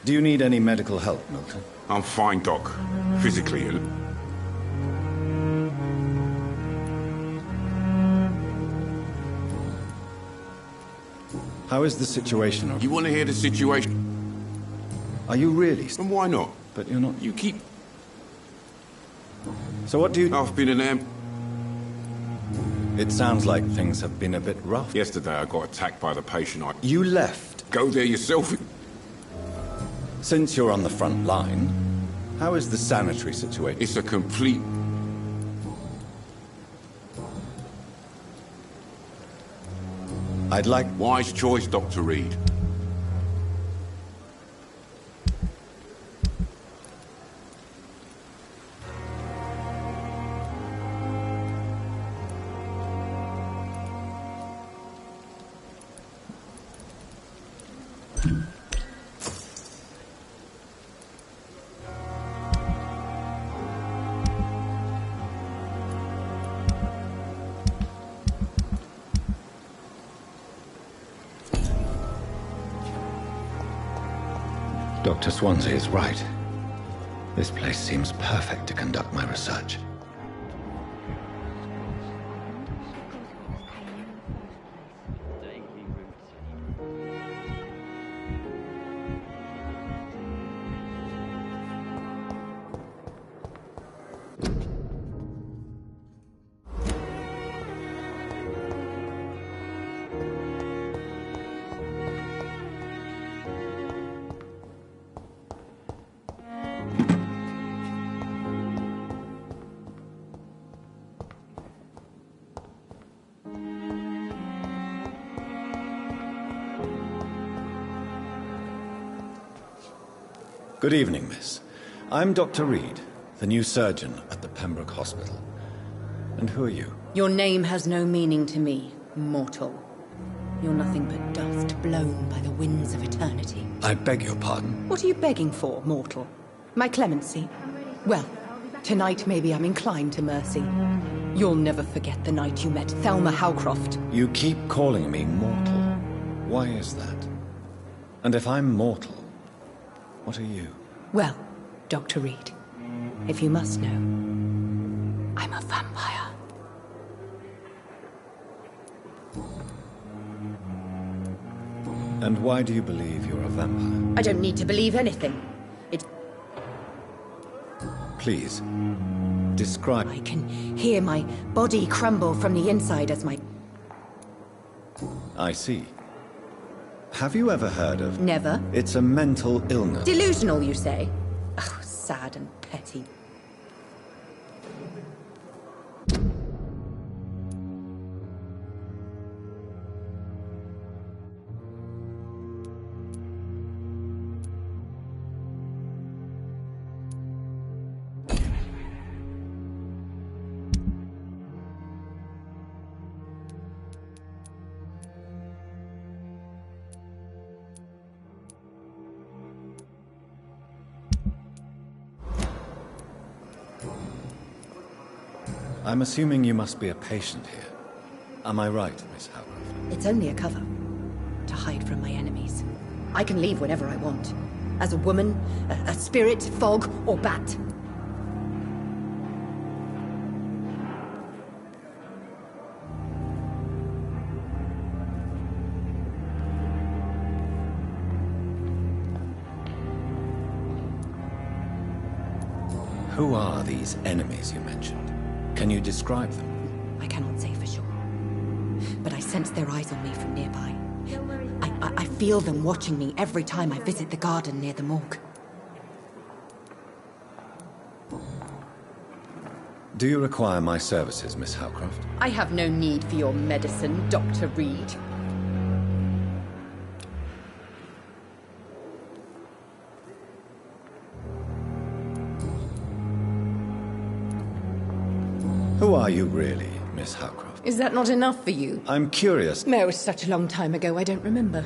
Do you need any medical help, Milton? I'm fine, Doc. Physically. How is the situation? You want to hear the situation? Are you really? And why not? But you're not... You keep... So what do you... I've been an It sounds like things have been a bit rough. Yesterday I got attacked by the patient. You left? Go there yourself. Since you're on the front line, how is the sanitary situation? It's a complete... I'd like... Wise choice, Dr. Reed. Dr. Swansea is right. This place seems perfect to conduct my research. Good evening, miss. I'm Dr. Reed, the new surgeon at the Pembroke Hospital. And who are you? Your name has no meaning to me, mortal. You're nothing but dust blown by the winds of eternity. I beg your pardon. What are you begging for, mortal? My clemency? Well, tonight maybe I'm inclined to mercy. You'll never forget the night you met Thelma Howcroft. You keep calling me mortal. Why is that? And if I'm mortal, what are you? Well, Dr. Reed, if you must know, I'm a vampire. And why do you believe you're a vampire? I don't need to believe anything. Please, describe... I can hear my body crumble from the inside as my... I see. Have you ever heard of... Never. It's a mental illness. Delusional, you say? Oh, sad and petty. I'm assuming you must be a patient here. Am I right, Miss Howcroft? It's only a cover. To hide from my enemies. I can leave whenever I want. As a woman, a spirit, fog, or bat. Who are these enemies you mentioned? Can you describe them? I cannot say for sure. But I sense their eyes on me from nearby. I feel them watching me every time I visit the garden near the morgue. Do you require my services, Miss Howcroft? I have no need for your medicine, Dr. Reed. Who are you really, Miss Howcroft? Is that not enough for you? I'm curious. No, it was such a long time ago, I don't remember.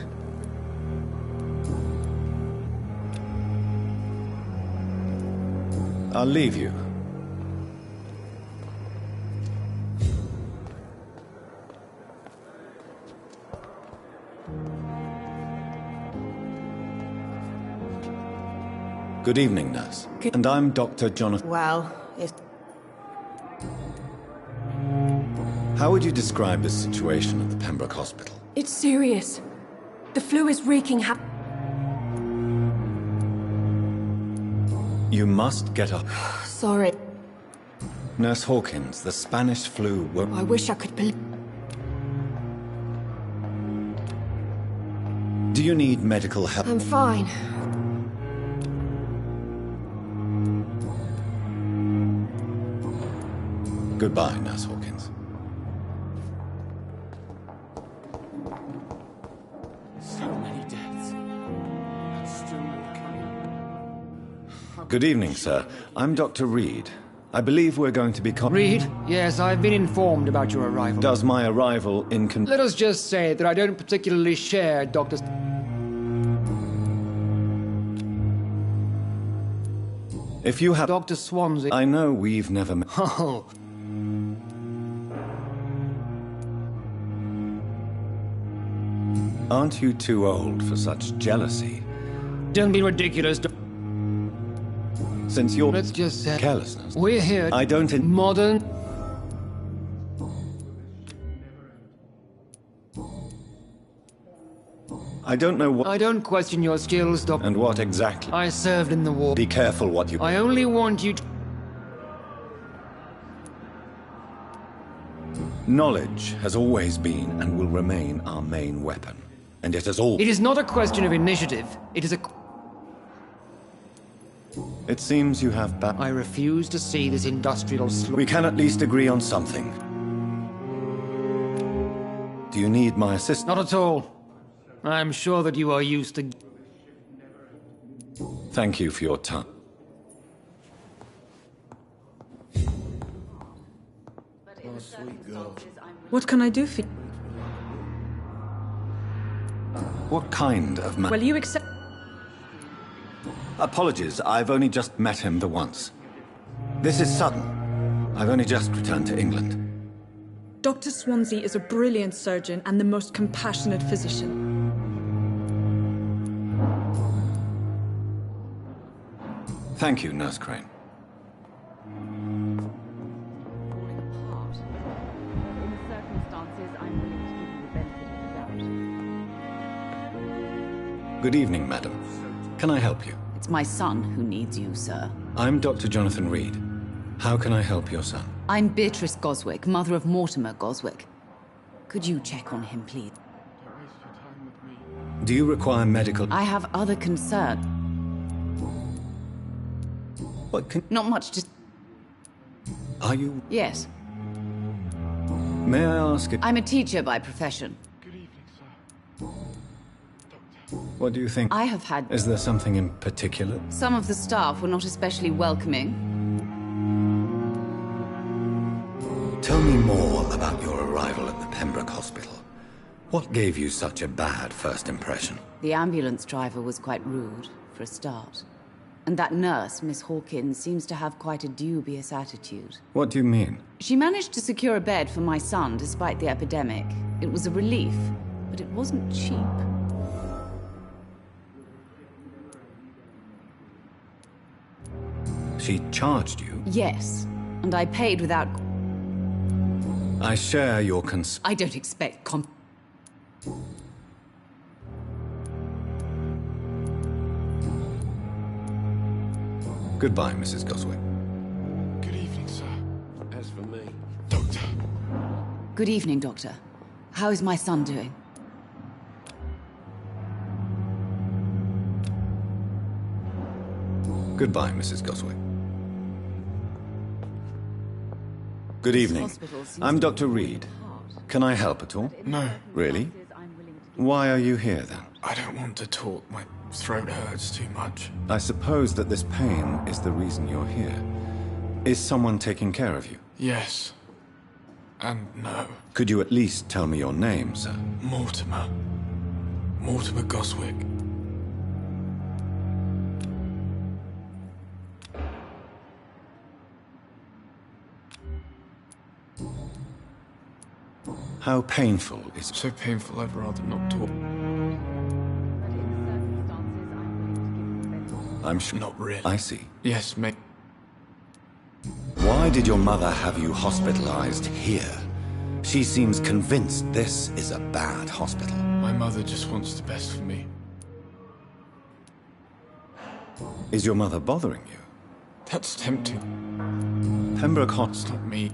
I'll leave you. Good evening, nurse. And I'm Dr. Jonathan. Well, How would you describe the situation at the Pembroke Hospital? It's serious. The flu is wreaking havoc. You must get up. Sorry. Nurse Hawkins, the Spanish flu won't... I wish I could believe... Do you need medical help? I'm fine. Goodbye, Nurse Hawkins. So many deaths. And still more coming. Good evening, sir. I'm Dr. Reed. I believe we're going to be... Reed? Yes, I've been informed about your arrival. Does my arrival Let us just say that I don't particularly share Dr. If you have... Dr. Swansea... I know we've never met... Oh. Aren't you too old for such jealousy? Don't be ridiculous. Since you're... Let's just say... Carelessness. We're here... I don't... Modern... I don't know what... I don't question your skills, Doctor. And what exactly? I served in the war. Be careful what you... I only want you to... Knowledge has always been and will remain our main weapon. And it has all... It is not a question of initiative. It is a... It seems you have I refuse to see this industrial We can at least agree on something. Do you need my assistance? Not at all. I'm sure that you are used to... Thank you for your time. What can I do for you? What kind of man? Well, you accept... Apologies, I've only just met him the once. This is sudden. I've only just returned to England. Dr. Swansea is a brilliant surgeon and the most compassionate physician. Thank you, Nurse Crane. Good evening, madam. Can I help you? It's my son who needs you, sir. I'm Dr. Jonathan Reed. How can I help your son? I'm Beatrice Goswick, mother of Mortimer Goswick. Could you check on him, please? Do you require medical... I have other concern. What can... Not much to... Are you... Yes. May I ask it? I'm a teacher by profession. What do you think? I have had... Is there something in particular? Some of the staff were not especially welcoming. Tell me more about your arrival at the Pembroke Hospital. What gave you such a bad first impression? The ambulance driver was quite rude, for a start. And that nurse, Miss Hawkins, seems to have quite a dubious attitude. What do you mean? She managed to secure a bed for my son despite the epidemic. It was a relief, but it wasn't cheap. She charged you? Yes, and I paid without... I share your I don't expect Goodbye, Mrs. Goswick. Good evening, sir. As for me... Doctor. Good evening, Doctor. How is my son doing? Goodbye, Mrs. Goswick. Good evening. I'm Dr. Reed. Can I help at all? No. Really? Why are you here, then? I don't want to talk. My throat hurts too much. I suppose that this pain is the reason you're here. Is someone taking care of you? Yes. And no. Could you at least tell me your name, sir? Mortimer. Mortimer Goswick. How painful is it? So painful I'd rather not talk. I'm sure. Not really. I see. Yes, mate. Why did your mother have you hospitalized here? She seems convinced this is a bad hospital. My mother just wants the best for me. Is your mother bothering you? That's tempting. Pembroke Hospital. Not me.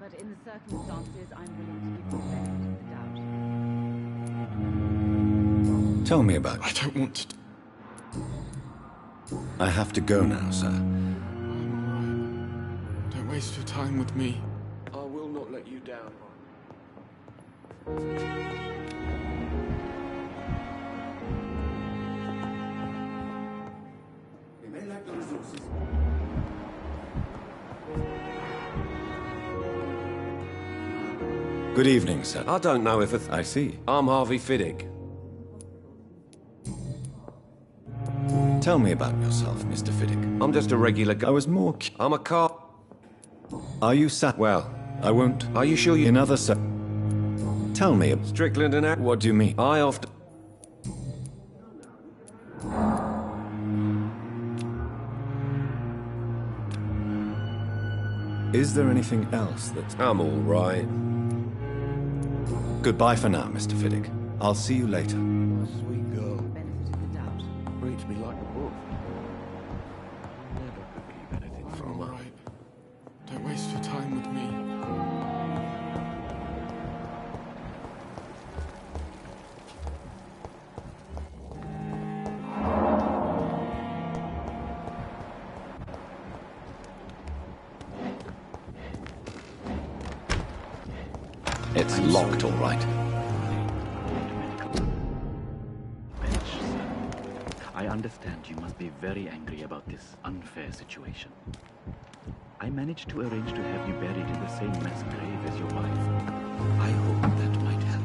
But in the circumstances, I'm willing to give you the benefit of the doubt. Tell me about it. I don't want to... I have to go now, sir. Don't waste your time with me. I will not let you down. We may lack the resources. Good evening, sir. I don't know if I see. I'm Harvey Fiddick. Tell me about yourself, Mr. Fiddick. I'm just a regular guy. I was more... I'm a car... Are you sat... Well... I won't... Are you sure you... In other sir... Tell me... Strickland and... What do you mean? I often... Is there anything else that's... I'm all right. Goodbye for now, Mr. Fiddick. I'll see you later. Sweet girl. Reads me like a book. Never could keep anything from her. Right. Don't waste your time with me. It's locked, all right. I understand you must be very angry about this unfair situation. I managed to arrange to have you buried in the same mass grave as your wife. I hope that might help.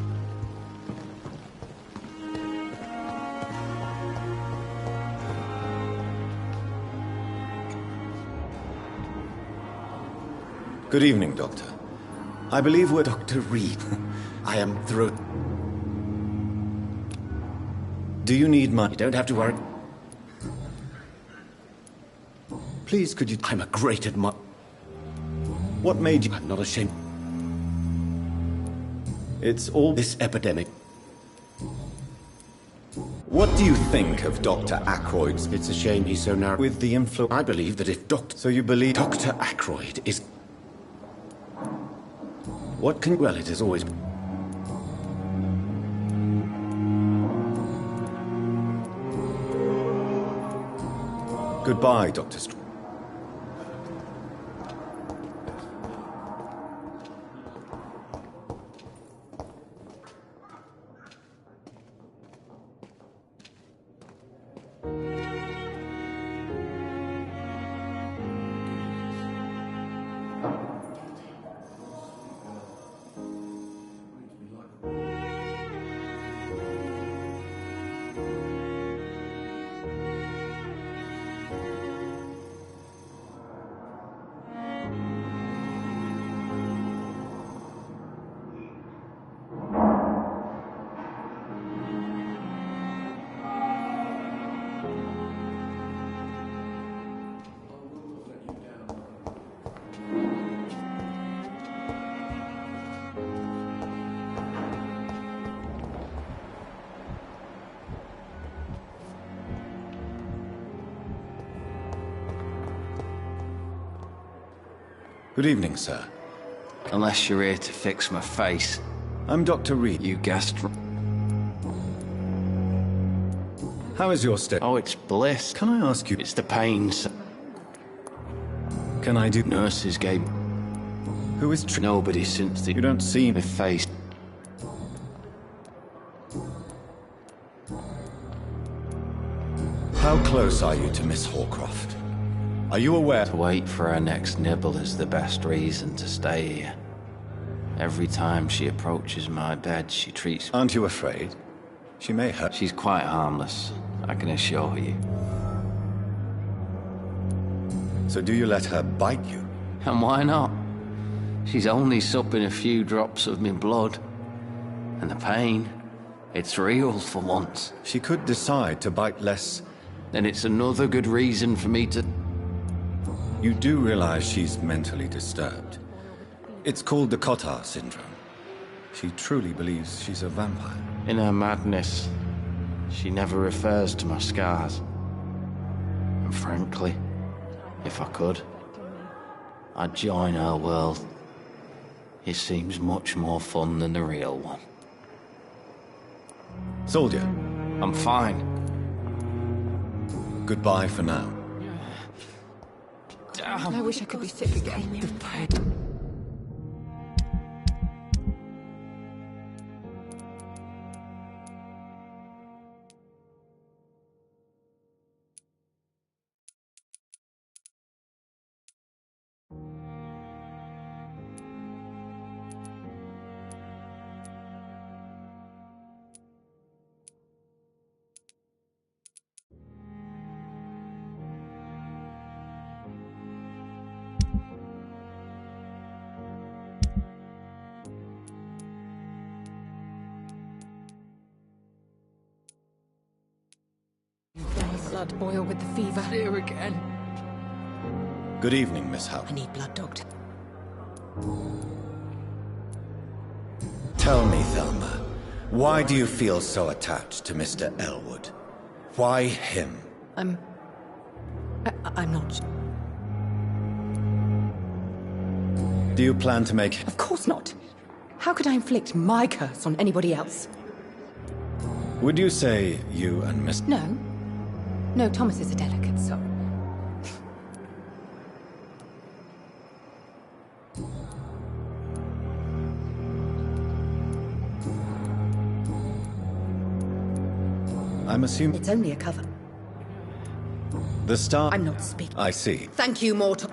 Good evening, Doctor. I believe we're Dr. Reed. I am through. Do you need my... You don't have to worry. Please, could you... I'm a great admirer. What made you... I'm not ashamed. It's all... This epidemic. What do you think of Dr. Ackroyd's... It's a shame he's so narrow. With the influence... I believe that if Dr... So you believe... Dr. Ackroyd is... What can... Well, it is always... Goodbye, Dr. Str... Good evening, sir. Unless you're here to fix my face. I'm Dr. Reed. You guessed... How is your step? Oh, it's bliss. Can I ask you... It's the pains. Can I do... Nurses gave... Who is... Nobody since the... You don't seem... My face. How close are you to Miss Horcroft? Are you aware... To wait for her next nibble is the best reason to stay here. Every time she approaches my bed, she treats... Aren't you afraid? She may hurt... She's quite harmless, I can assure you. So do you let her bite you? And why not? She's only supping a few drops of my blood. And the pain, it's real for once. She could decide to bite less. Then it's another good reason for me to... You do realize she's mentally disturbed. It's called the Cotard syndrome. She truly believes she's a vampire. In her madness, she never refers to my scars. And frankly, if I could, I'd join her world. It seems much more fun than the real one. Soldier. I'm fine. Goodbye for now. Damn. I wish I could be sick again. Blood boil with the fever. Here again. Good evening, Miss Howe. I need blood, Doctor. Tell me, Thelma, why do you feel so attached to Mr. Elwood? Why him? I'm not... Do you plan to make... Of course not. How could I inflict my curse on anybody else? Would you say you and Miss... No. No, Thomas is a delicate soul. I'm assuming... It's only a cover. The star... I'm not speaking. I see. Thank you, mortal.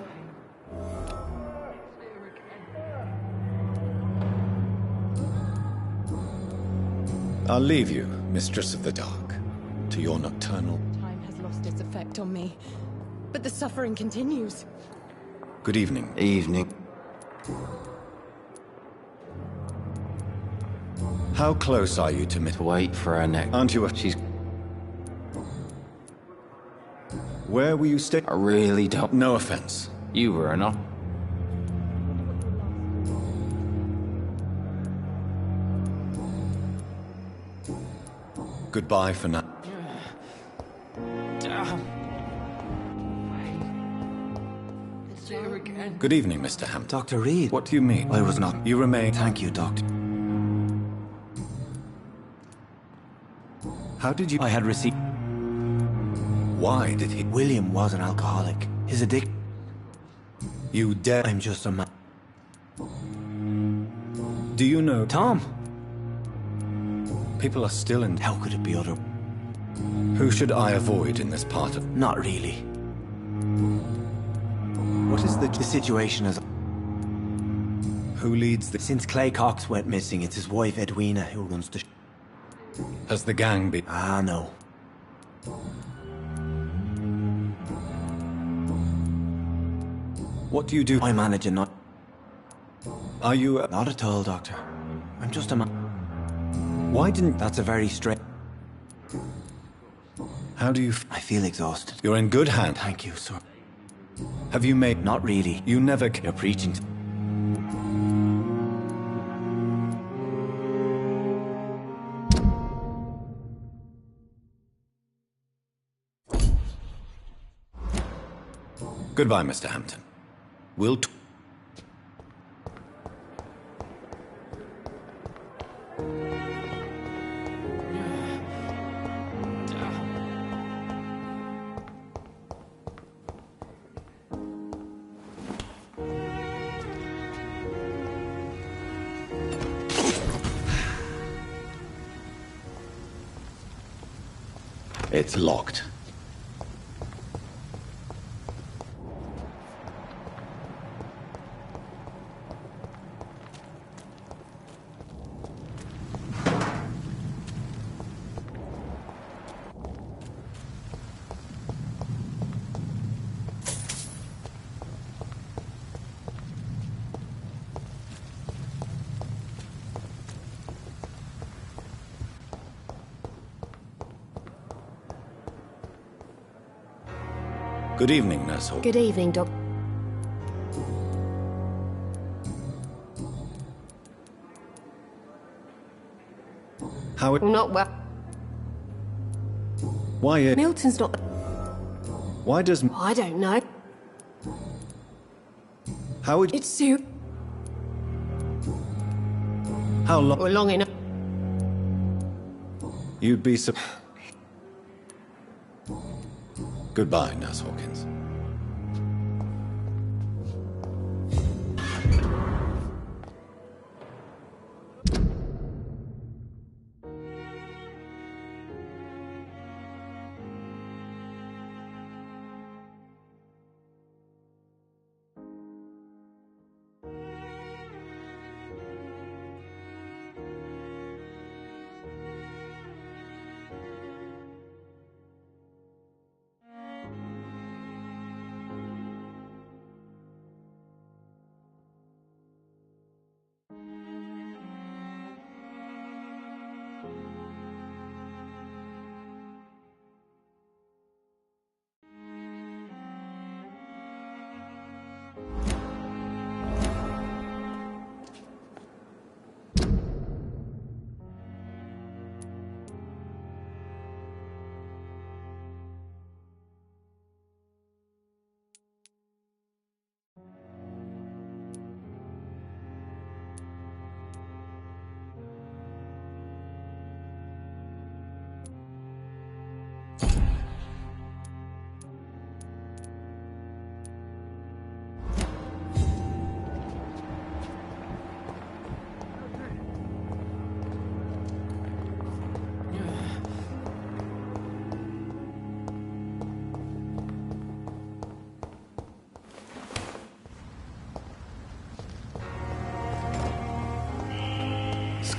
I'll leave you, Mistress of the Dark, to your nocturnal... Time has lost its effect on me, but the suffering continues. Good evening. Evening. How close are you to To wait for her next... Aren't you a... She's... Where will you stay? I really don't... No offense. You were not. Goodbye for now. again. Good evening, Mr. Hampton. Dr. Reed. What do you mean? I was not. You remain... Thank you, Doctor. How did you... I had received... Why did he... William was an alcoholic. His addiction... You dare... I'm just a man. Do you know... Tom! People are still in... How could it be other... Who should I avoid in this part of... Not really. What is The situation is... Who leads the... Since Clay Cox went missing, it's his wife Edwina who runs the... Has the gang been... Ah, no. What do you do? I manage and not... Are you... Not at all, Doctor. I'm just a man. Why didn't... That's a very straight... How do you... I feel exhausted. You're in good hands. Thank you, sir. Have you made... Not really. You never... You're preaching. Goodbye, Mr. Hampton. We'll... It's locked. Good evening, Nurse Hall. Good evening, Doc. How it... Not well. Why it... Milton's not... Why does... I don't know. How would... It's Sue. How long... Or long enough. You'd be so... Goodbye, Nurse Hawkins.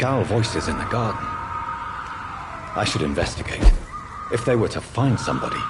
Scowl voices in the garden. I should investigate. If they were to find somebody.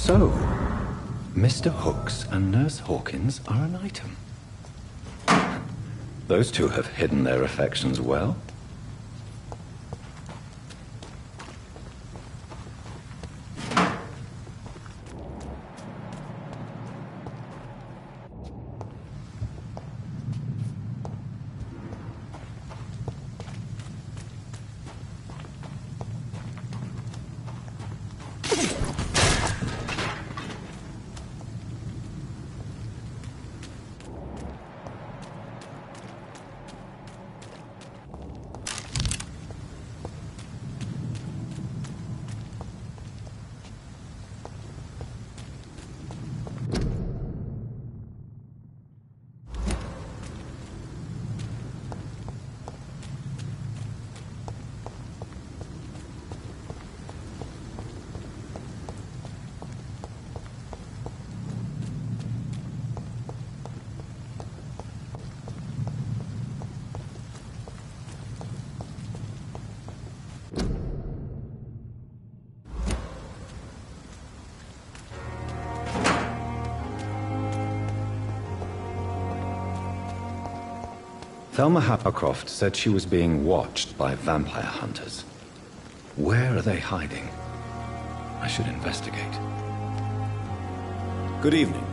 So, Mr. Hooks and Nurse Hawkins are an item. Those two have hidden their affections well. Thelma Happercroft said she was being watched by vampire hunters. Where are they hiding? I should investigate. Good evening.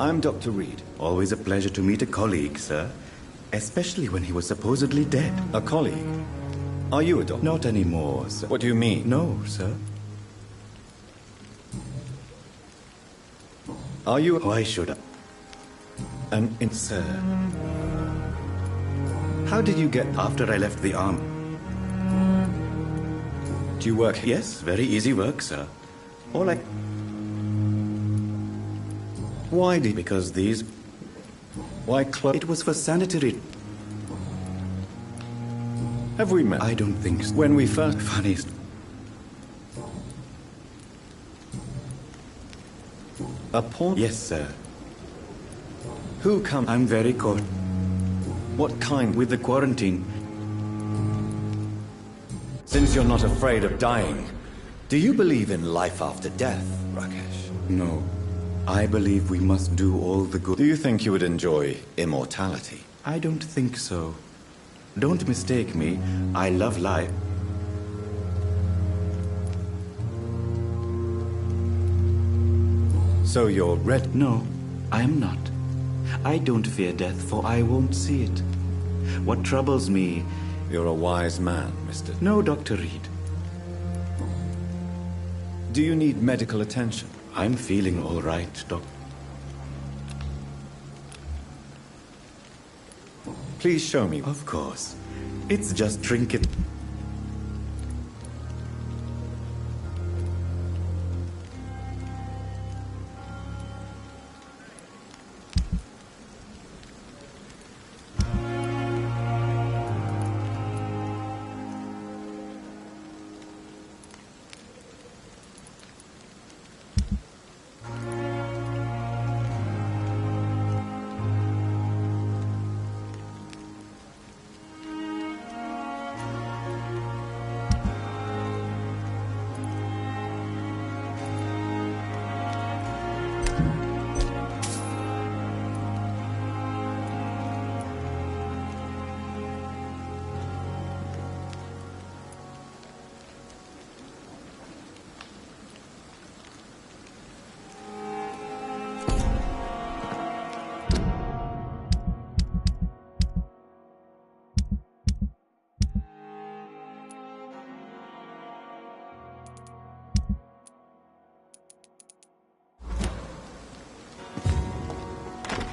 I'm Dr. Reed. Always a pleasure to meet a colleague, sir. Especially when he was supposedly dead. A colleague? Are you a doctor? Not anymore, sir. What do you mean? No, sir. Are you... Why should I? Sir. How did you get... After I left the army. Do you work here? Yes, very easy work, sir. All I... Why did... Because these... Why It was for sanitary... Have we met? I don't think so. When we first... Funniest... A pawn? Yes, sir. Who come... I'm very caught. What kind? With the quarantine. Since you're not afraid of dying, do you believe in life after death, Rakesh? No. I believe we must do all the good. Do you think you would enjoy immortality? I don't think so. Don't mistake me. I love life. So you're red? No, I am not. I don't fear death, for I won't see it. What troubles me... You're a wise man, Mr. No, Dr. Reed. Do you need medical attention? I'm feeling all right, Doc. Please show me. Of course. It's just trinket.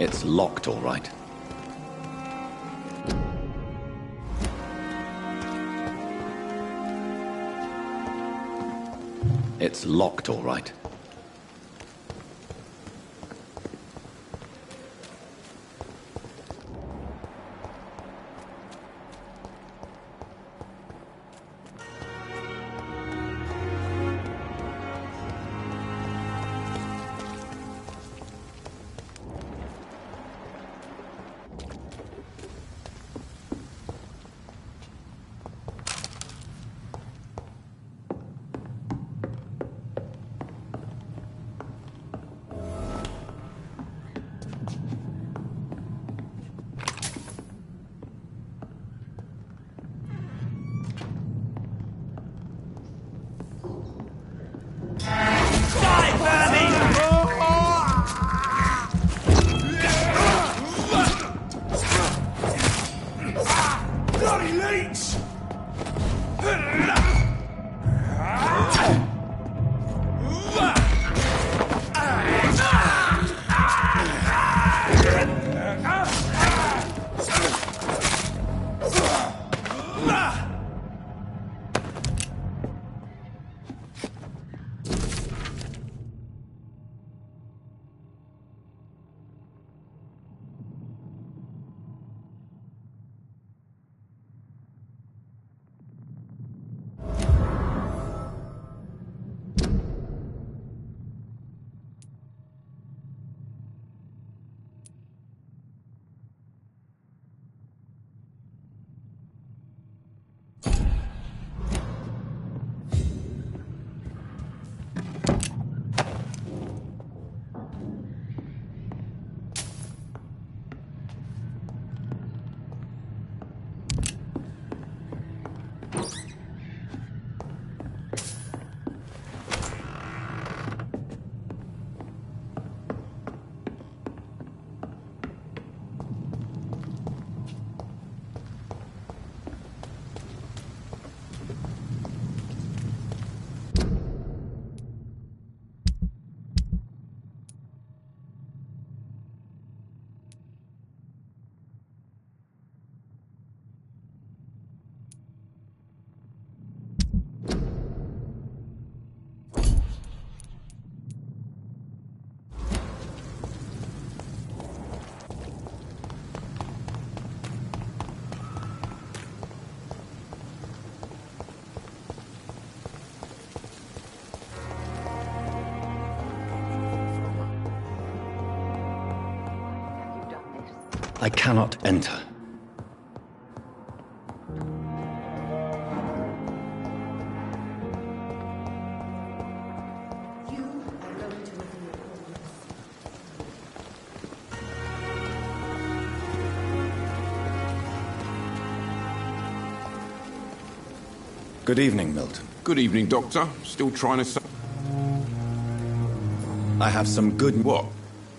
It's locked, all right. It's locked, all right. gates! I cannot enter. Good evening, Milton. Good evening, Doctor. Still trying to... I have some good... What?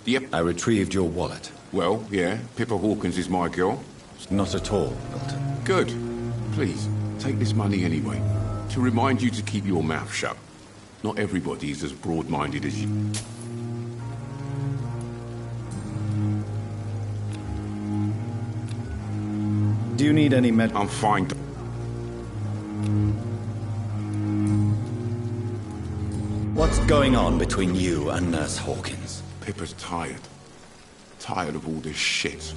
Yep. I retrieved your wallet. Well, yeah, Pippa Hawkins is my girl. Not at all, Milton. Good. Please, take this money anyway. To remind you to keep your mouth shut. Not everybody is as broad-minded as you. Do you need any med... I'm fine. What's going on between you and Nurse Hawkins? Pippa's tired. Tired of all this shit.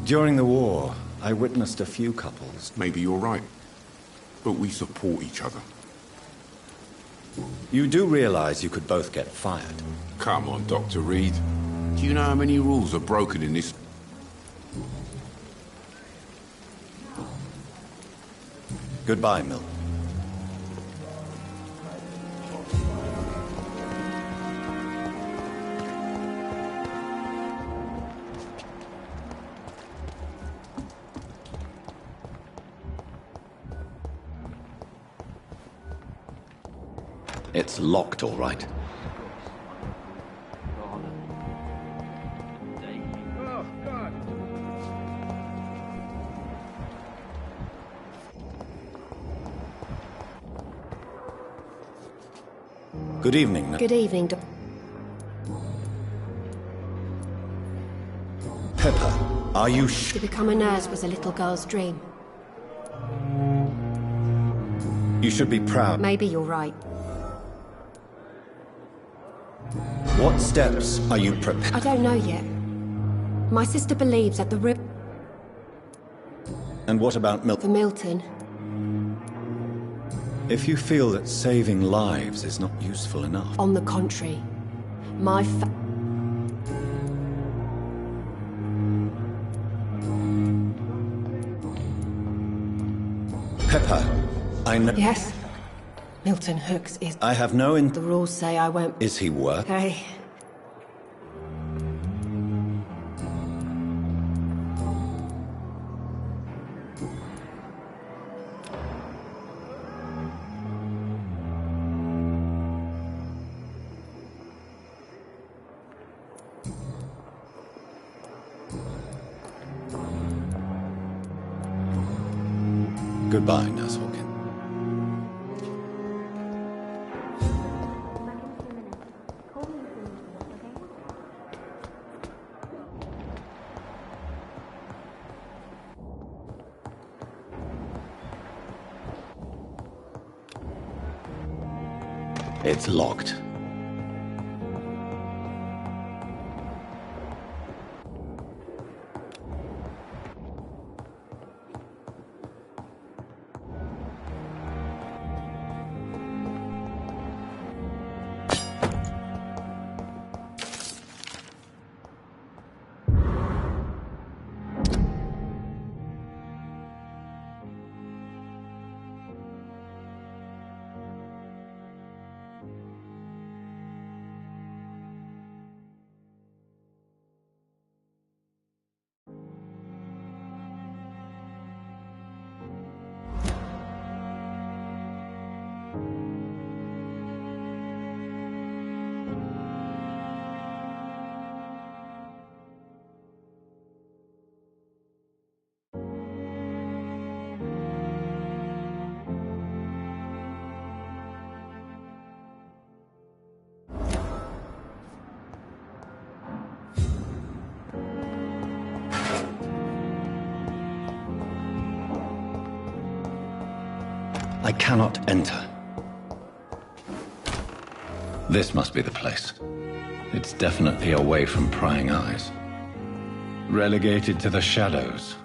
During the war, I witnessed a few couples. Maybe you're right. But we support each other. You do realize you could both get fired? Come on, Dr. Reed. Do you know how many rules are broken in this? Goodbye, Milton. It's locked, all right. Good evening. Good evening, Pippa, are you To become a nurse was a little girl's dream. You should be proud. Maybe you're right. What steps are you prepared? I don't know yet. My sister believes that the rib And what about for Milton? Milton. If you feel that saving lives is not useful enough, On the contrary, my Pippa, I know. Yes? Milton Hooks is... I have no The rules say I won't... Is he worth? Hey. Goodbye, Nurse Hawkins. It's locked. I cannot enter. This must be the place. It's definitely away from prying eyes. Relegated to the shadows.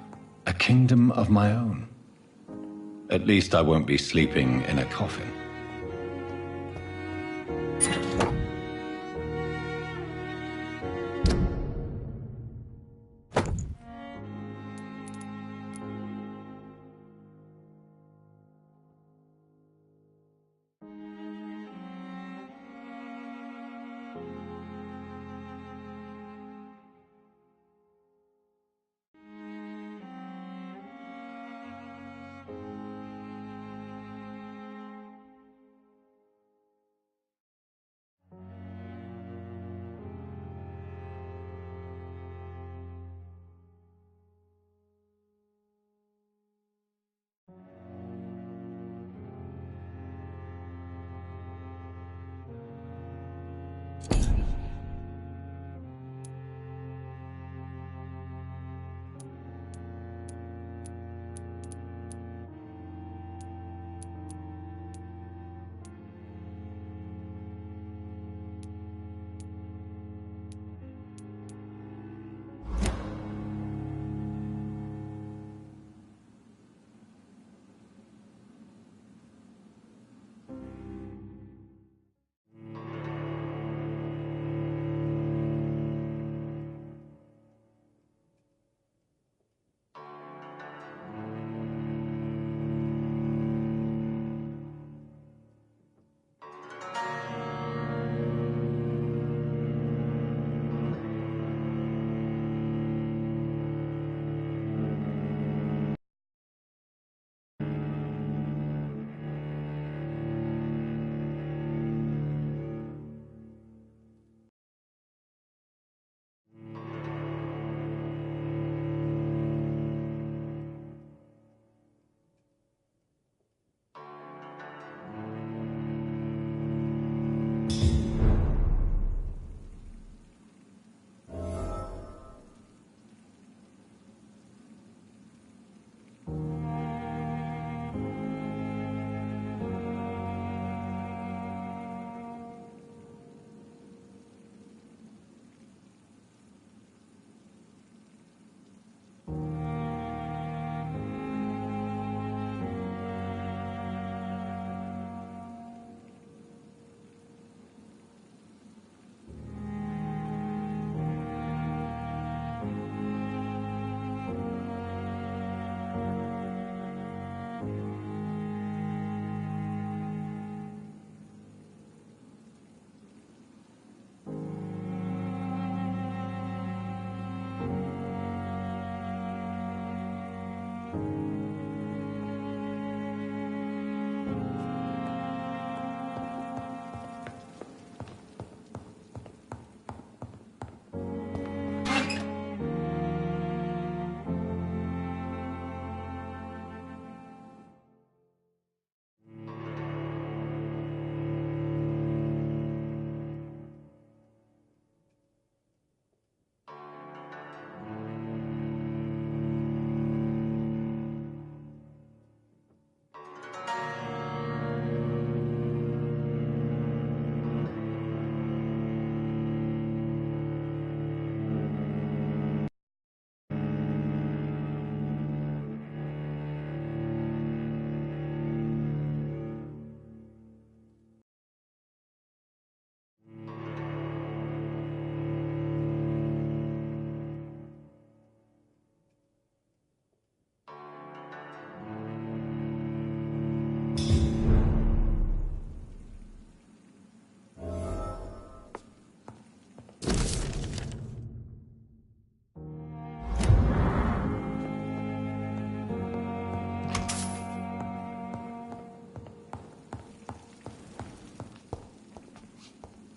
A kingdom of my own. At least I won't be sleeping in a coffin.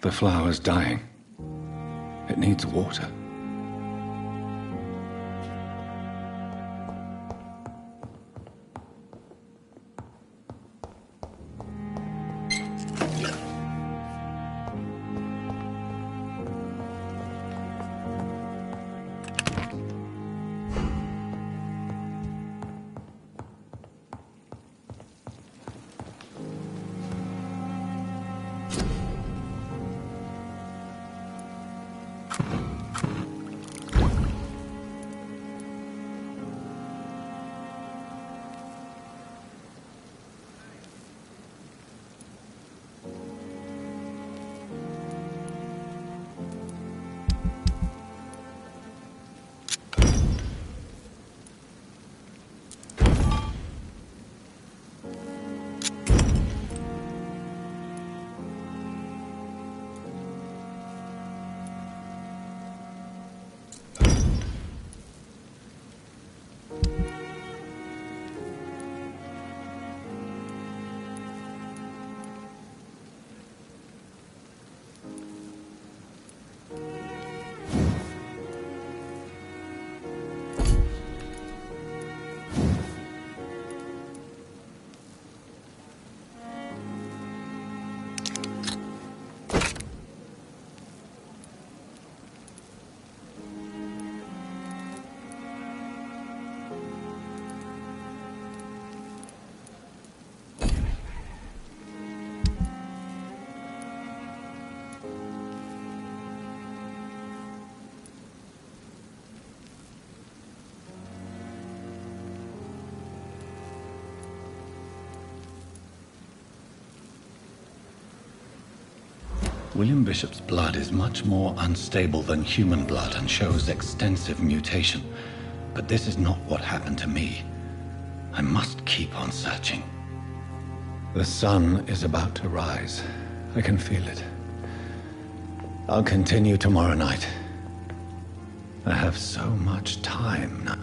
The flower's dying. It needs water. William Bishop's blood is much more unstable than human blood and shows extensive mutation. But this is not what happened to me. I must keep on searching. The sun is about to rise. I can feel it. I'll continue tomorrow night. I have so much time now.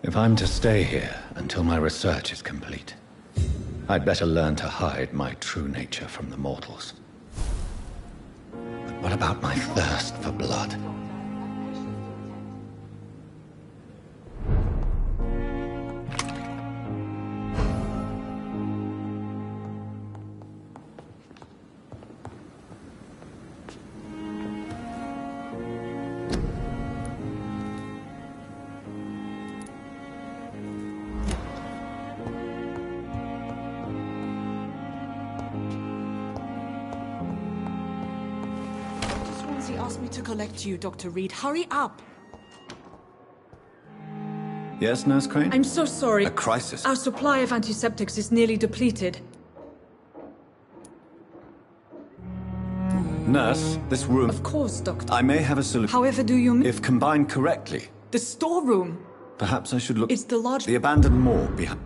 If I'm to stay here until my research is complete, I'd better learn to hide my true nature from the mortals. But what about my thirst for blood? He asked me to collect you, Dr. Reed. Hurry up! Yes, Nurse Crane? I'm so sorry. A crisis? Our supply of antiseptics is nearly depleted. Nurse, this room... Of course, Doctor. I may have a solution. However do you mean? If combined correctly. The storeroom! Perhaps I should look... It's the large... The abandoned morgue behind...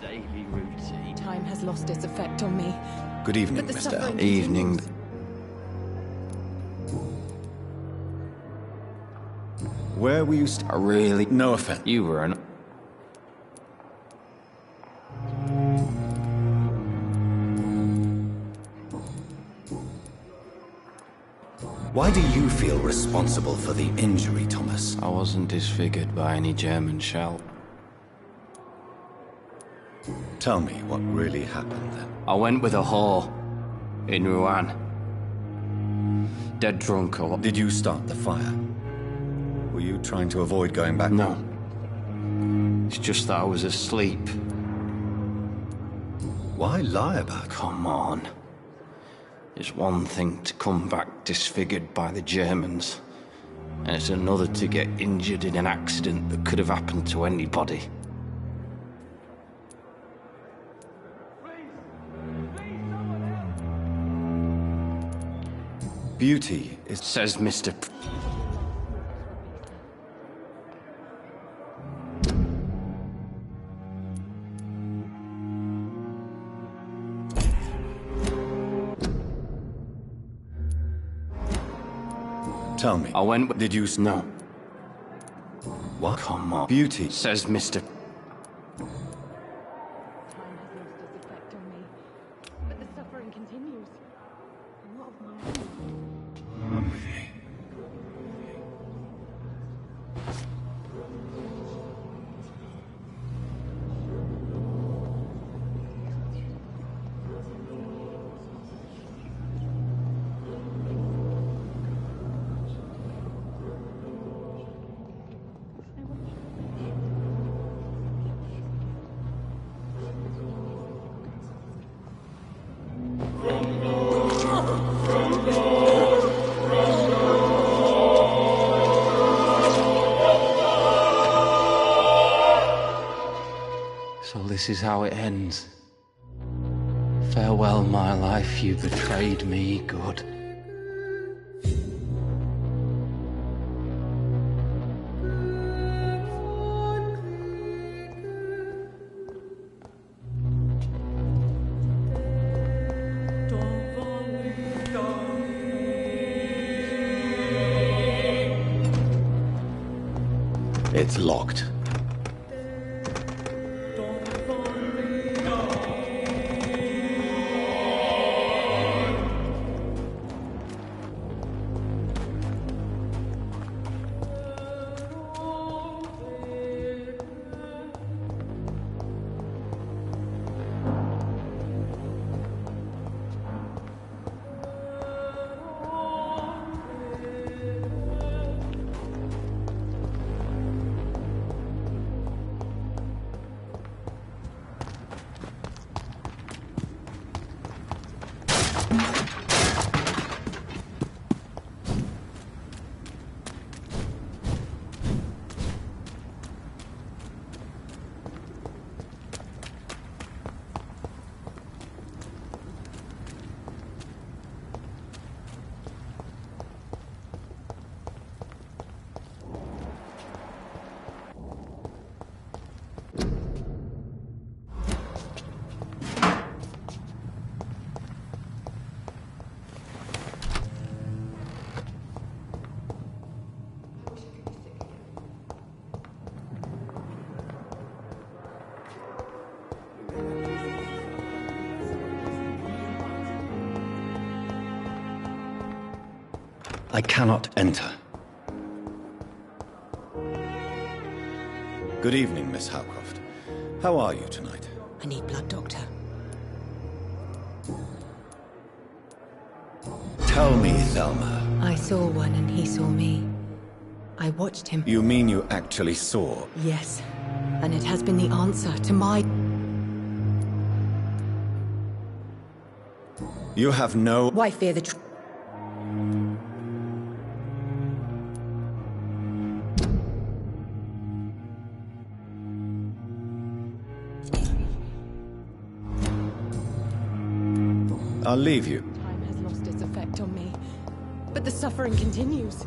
Daily routine. Time has lost its effect on me. Good evening, But the Mr. suffering Evening. Where were you Really? No offense. You were an... Why do you feel responsible for the injury, Thomas? I wasn't disfigured by any German shell. Tell me what really happened then. I went with a whore in Rouen. Dead drunk or... Did you start the fire? Were you trying to avoid going back? No. It's just that I was asleep. Why lie about it? Come on. It's one thing to come back disfigured by the Germans, and it's another to get injured in an accident that could have happened to anybody. Beauty is... Says Mr. Tell me. I went... Did you... No. What? Come on. Beauty. Says Mr. But the suffering continues. What of my So this is how it ends. Farewell, my life, you betrayed me, good. It's locked. I cannot enter. Good evening, Miss Howcroft. How are you tonight? I need blood, Doctor. Tell me, Thelma. I saw one and he saw me. I watched him. You mean you actually saw? Yes. And it has been the answer to my... You have no... Why fear the truth? I'll leave you. Time has lost its effect on me, but the suffering continues.